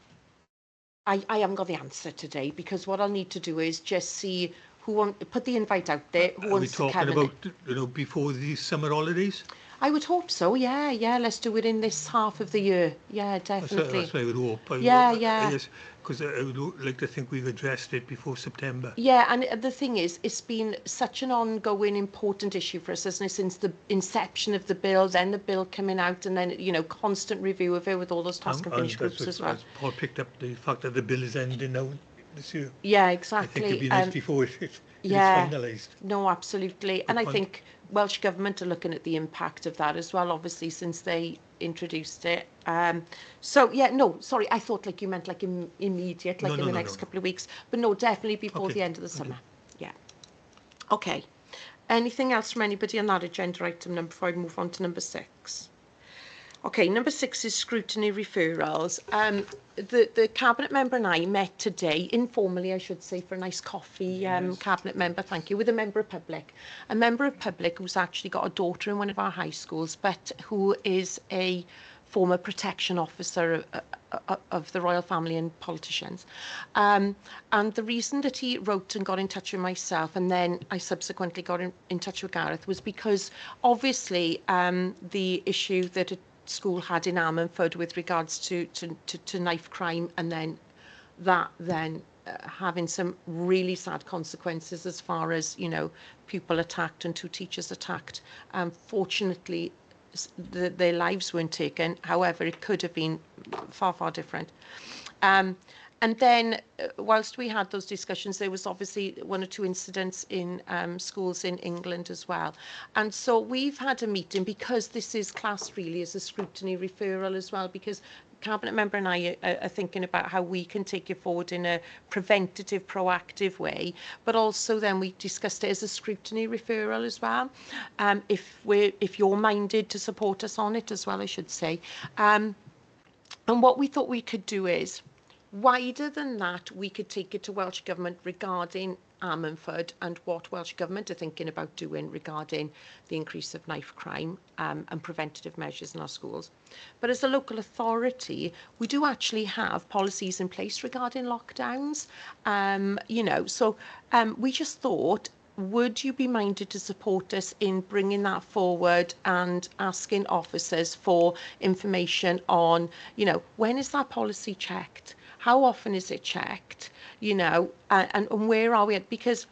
I haven't got the answer today, because what I'll need to do is just see who put the invite out there. Who wants to come? Are we talking about, before the summer holidays? I would hope so. Yeah, let's do it in this half of the year. Yeah, definitely. That's what I would hope. Yeah. Yes, because I would like to think we've addressed it before September. Yeah, and the thing is, it's been such an ongoing important issue for us, hasn't it, since the inception of the bill, then the bill coming out, and then, constant review of it with all those task and finish groups as well. Paul picked up the fact that the bill is ending now this year. Yeah, exactly. I think it'd be nice before it's finalised. No, absolutely. And I think Welsh Government are looking at the impact of that as well, obviously, since they introduced it. So, yeah, no, sorry, I thought you meant immediate, in the next couple of weeks. But no, definitely before the end of the summer. Yeah. Okay. Anything else from anybody on that agenda item before I move on to number 6? Okay, number 6 is scrutiny referrals. The Cabinet member and I met today, informally I should say, for a nice coffee, yes. Cabinet member, thank you, with a member of public. A member of public who's actually got a daughter in one of our high schools, but who is a former protection officer of the royal family and politicians. And the reason that he wrote and got in touch with myself, and then I subsequently got in touch with Gareth, was because obviously the issue that school had in Ammanford with regards to knife crime, and then having some really sad consequences as far as pupil attacked and 2 teachers attacked. Fortunately their lives weren't taken, however it could have been far different. And then, whilst we had those discussions, there was obviously 1 or 2 incidents in schools in England as well. And so we've had a meeting, because this is classed really as a scrutiny referral as well, because Cabinet member and I are thinking about how we can take it forward in a preventative, proactive way, but also then we discussed it as a scrutiny referral as well. If you're minded to support us on it as well, I should say. And what we thought we could do is, wider than that, we could take it to Welsh Government regarding Ammanford and what Welsh Government are thinking about doing regarding the increase of knife crime and preventative measures in our schools. But as a local authority, we do actually have policies in place regarding lockdowns. So we just thought, would you be minded to support us in bringing that forward and asking officers for information on, when is that policy checked? How often is it checked? And where are we at? Because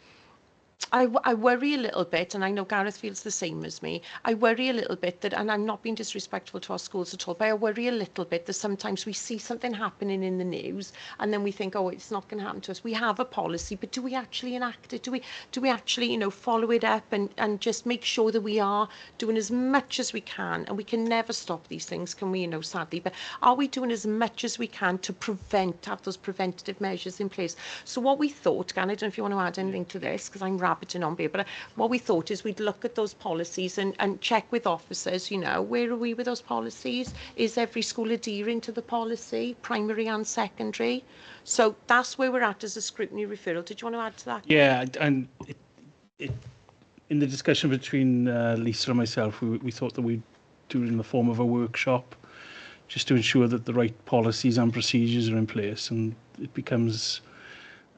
I worry a little bit, and I know Gareth feels the same as me. I worry a little bit that, and I'm not being disrespectful to our schools at all, but I worry a little bit that sometimes we see something happening in the news, and then we think, oh, it's not going to happen to us. We have a policy, but do we actually enact it? Do we actually, follow it up and just make sure that we are doing as much as we can? And we can never stop these things, can we? Sadly, but are we doing as much as we can to have those preventative measures in place? So what we thought, Gan, I don't know if you want to add anything to this, because I'm rabbiting on here, but what we thought is we'd look at those policies and check with officers, where are we with those policies? Is every school adhering to the policy, primary and secondary? So that's where we're at as a scrutiny referral. Did you want to add to that? Yeah, and in the discussion between Lisa and myself, we thought that we'd do it in the form of a workshop, just to ensure that the right policies and procedures are in place, and it becomes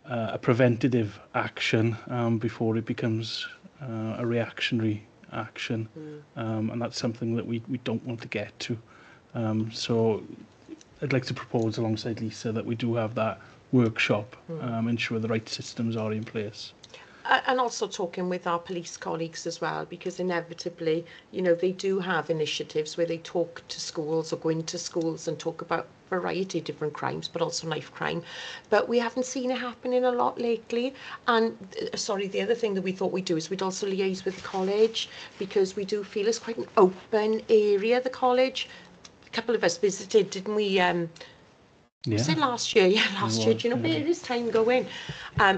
a preventative action before it becomes a reactionary action, and that's something that we don't want to get to. So I'd like to propose alongside Lisa that we do have that workshop, ensure the right systems are in place. And also talking with our police colleagues as well, because inevitably, they do have initiatives where they talk to schools or go into schools and talk about a variety of different crimes, but also knife crime. But we haven't seen it happening a lot lately. And the other thing that we thought we'd do is we'd also liaise with the college, because we do feel it's quite an open area, the college. A couple of us visited, didn't we? Was it last year? Yeah, last year. Do you know where is time going?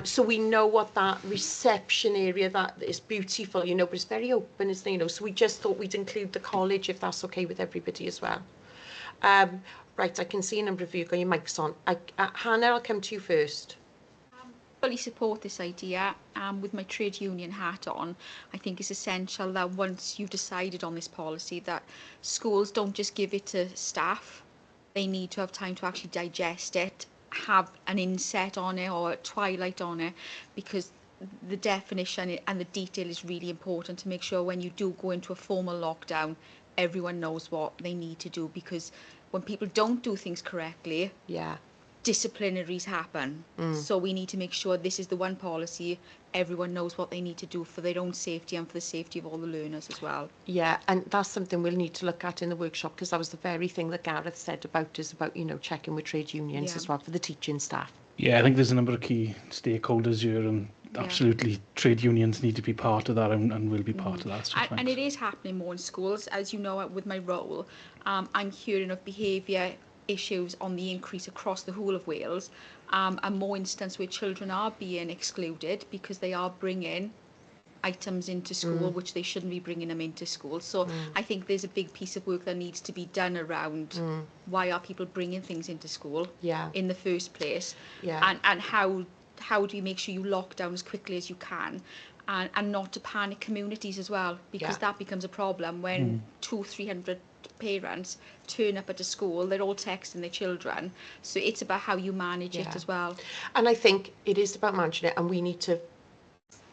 So we know what that reception area, that is beautiful, but it's very open, isn't it? So we just thought we'd include the college, if that's okay with everybody as well. Right, I can see a number of you got your mics on. Hannah, I'll come to you first. Fully support this idea. With my trade union hat on, I think it's essential that once you've decided on this policy, that schools don't just give it to staff. They need to have time to actually digest it, have an inset on it or a twilight on it, because the definition and the detail is really important to make sure when you do go into a formal lockdown, everyone knows what they need to do, because when people don't do things correctly, disciplinaries happen. So we need to make sure this is the one policy, everyone knows what they need to do for their own safety and for the safety of all the learners as well. Yeah, and that's something we'll need to look at in the workshop, because that was the very thing that Gareth said about checking with trade unions as well for the teaching staff. Yeah, I think there's a number of key stakeholders here, and absolutely trade unions need to be part of that and will be part of that. So and it is happening more in schools. As you know, with my role, I'm hearing of behaviour issues on the increase across the whole of Wales, and more instances where children are being excluded because they are bringing items into school which they shouldn't be bringing them into school. So I think there's a big piece of work that needs to be done around why are people bringing things into school in the first place, and how do you make sure you lock down as quickly as you can, and not to panic communities as well, because that becomes a problem when 200-300 parents turn up at a school, they're all texting their children. So it's about how you manage it as well. And I think it is about managing it, and we need to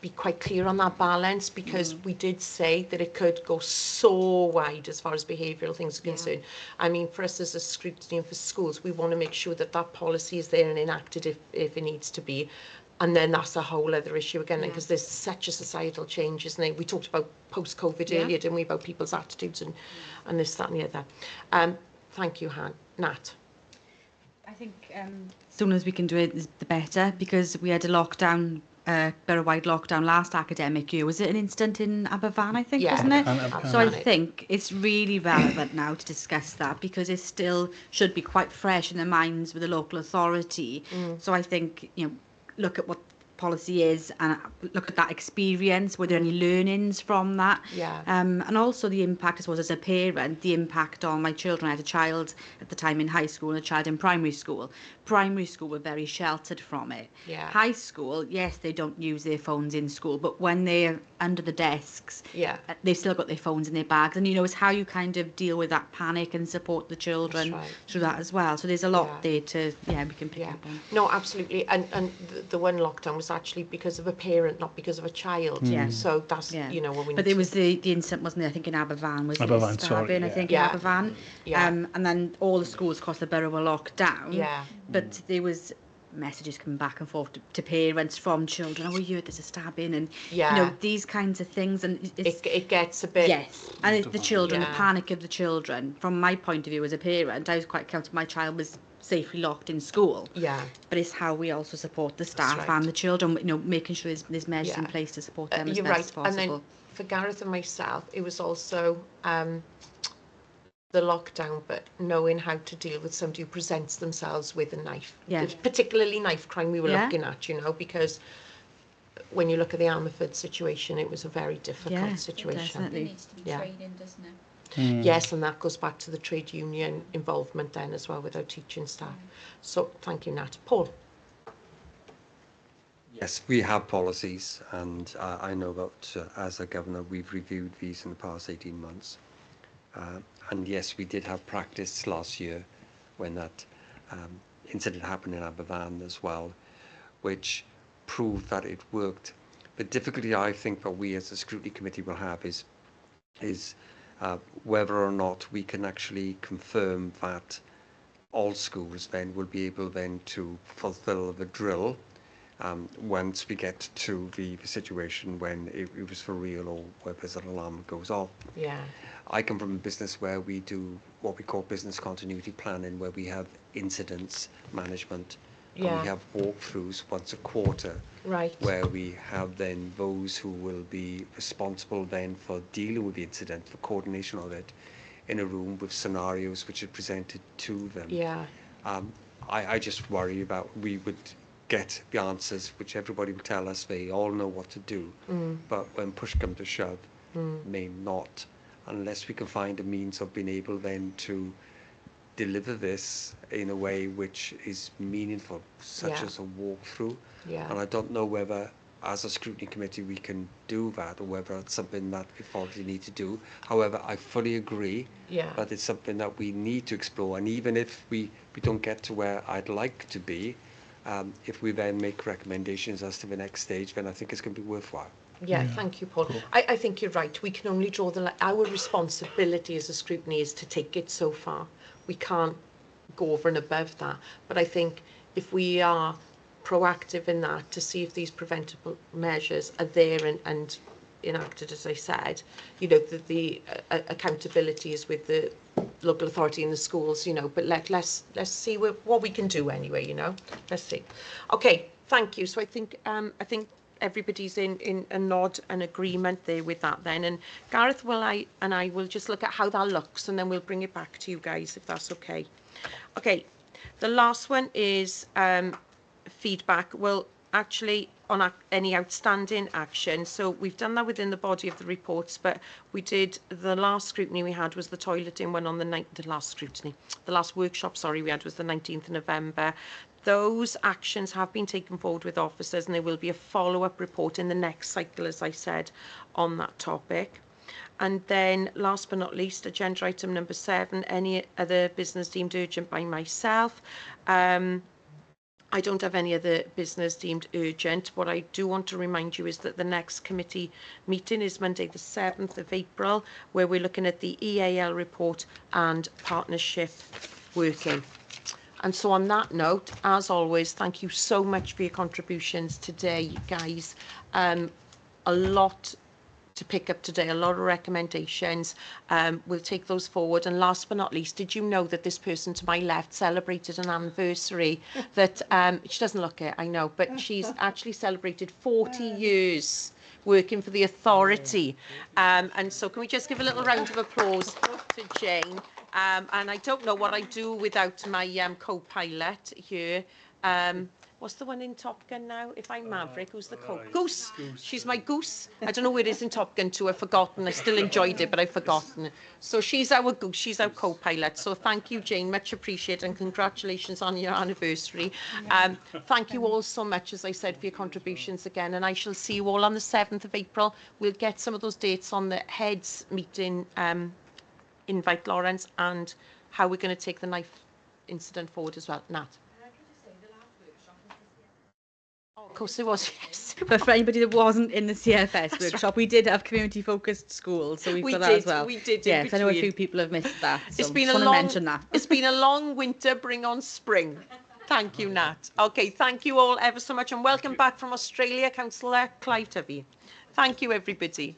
be quite clear on that balance, because we did say that it could go so wide as far as behavioural things are concerned. I mean, for us as a scrutiny and for schools, we want to make sure that that policy is there and enacted if it needs to be. And then that's a whole other issue again, because there's such a societal change, isn't it? We talked about post-COVID earlier, didn't we, about people's attitudes and this, that and the other. Thank you, Nat. I think as soon as we can do it, the better, because we had a lockdown, borough-wide lockdown last academic year. Was it an incident in Aberfan, I think, wasn't it? So I think it's really relevant now to discuss that, because it still should be quite fresh in the minds with the local authority. So I think, look at what policy is and look at that experience. Were there any learnings from that? And also the impact, I suppose, as a parent, the impact on my children. I had a child at the time in high school and a child in primary school. Primary school were very sheltered from it. High school, yes, they don't use their phones in school, but when they're under the desks, they've still got their phones in their bags. And, it's how you kind of deal with that panic and support the children through that as well. So there's a lot there to, we can pick up on. No, absolutely. And the one lockdown was actually because of a parent, not because of a child. So that's, when we But there was the incident, wasn't there? I think in Aberfan, was Aberfan, it stabbing, I think, in Aberfan. And then all the schools across the borough were locked down. But there was messages coming back and forth to parents from children. Oh, we heard there's a stabbing, and Yeah. you know, these kinds of things. And It gets a bit. yes, and it's the children, Yeah. the panic of the children. From my point of view as a parent, I was quite comfortable. My child was safely locked in school. Yeah. But it's how we also support the staff right. and the children. You know, making sure there's measures in Yeah. place to support them as You're best right. as possible. And then for Gareth and myself, it was also the lockdown, but knowing how to deal with somebody who presents themselves with a knife. Yeah. Particularly knife crime we were Yeah. looking at, you know, because when you look at the Ammerford situation, it was a very difficult Yeah, situation. definitely. It needs to be Yeah. training, doesn't it? Yes, and that goes back to the trade union involvement then as well with our teaching staff. So thank you, Nat. Paul? Yes, we have policies, and I know that as a governor, we've reviewed these in the past 18 months. And yes, we did have practice last year when that incident happened in Aberfan as well, which proved that it worked. The difficulty I think that we as a scrutiny committee will have is whether or not we can actually confirm that all schools then will be able then to fulfill the drill once we get to the situation when it was for real or where there's an alarm goes off. Yeah. I come from a business where we do what we call business continuity planning, where we have incidents management, and Yeah. we have walkthroughs once a quarter, Right. where we have then those who will be responsible then for dealing with the incident, for coordination of it, in a room with scenarios which are presented to them. Yeah. I just worry about we would get the answers which everybody will tell us they all know what to do, but when push comes to shove, may not, unless we can find a means of being able then to deliver this in a way which is meaningful, such Yeah. as a walkthrough. Yeah. And I don't know whether as a scrutiny committee we can do that, or whether it's something that we probably need to do. However, I fully agree Yeah. that it's something that we need to explore, and even if we don't get to where I'd like to be, if we then make recommendations as to the next stage, then I think it's going to be worthwhile. Yeah, thank you, Paul. I think you're right. We can only draw the line. Our responsibility as a scrutiny is to take it so far. We can't go over and above that. But I think if we are proactive in that to see if these preventable measures are there and enacted, as I said, you know, the accountability is with the local authority and the schools, you know, but let's see what we can do anyway, you know. Let's see. Okay, thank you. So I think everybody's in a nod and agreement there with that then. And Gareth and I will just look at how that looks, and then we'll bring it back to you guys if that's okay. Okay, the last one is feedback. Well, actually on any outstanding action. So we've done that within the body of the reports, but we did, the last scrutiny we had was the toileting one on the last workshop, sorry, we had was the 19th of November. Those actions have been taken forward with officers, and there will be a follow-up report in the next cycle, as I said, on that topic. And then last but not least, agenda item number 7, any other business deemed urgent by myself. I don't have any other business deemed urgent. What I do want to remind you is that the next committee meeting is Monday the 7th of April, where we're looking at the EAL report and partnership working. And so on that note, as always, thank you so much for your contributions today, guys. A lot to pick up today, a lot of recommendations. We'll take those forward. And last but not least, did you know that this person to my left celebrated an anniversary that she doesn't look it, I know, but she's actually celebrated 40 years working for the authority. And so can we just give a little round of applause to Jane? And I don't know what I'd do without my co-pilot here. What's the one in Top Gun now? If I'm Maverick, who's the Goose? She's my goose. I don't know where it is in Top Gun 2. I've forgotten. I still enjoyed it, but I've forgotten. So she's our goose. She's our co-pilot. So thank you, Jane. Much appreciated, and congratulations on your anniversary. Thank you all so much, as I said, for your contributions again. And I shall see you all on the 7th of April. We'll get some of those dates on the heads meeting invite, Lawrence, and how we're going to take the knife incident forward as well. Nat. Of course it was, yes. But for anybody that wasn't in the CFS workshop, we did have community-focused schools, so we've got that as well. We did. Yeah, I know a few people have missed that. So It's been just a want to mention that. It's been a long winter. Bring on spring. Thank you, Nat. Okay, thank you all ever so much, and welcome back from Australia, Councillor Clive Tubby. Thank you, everybody.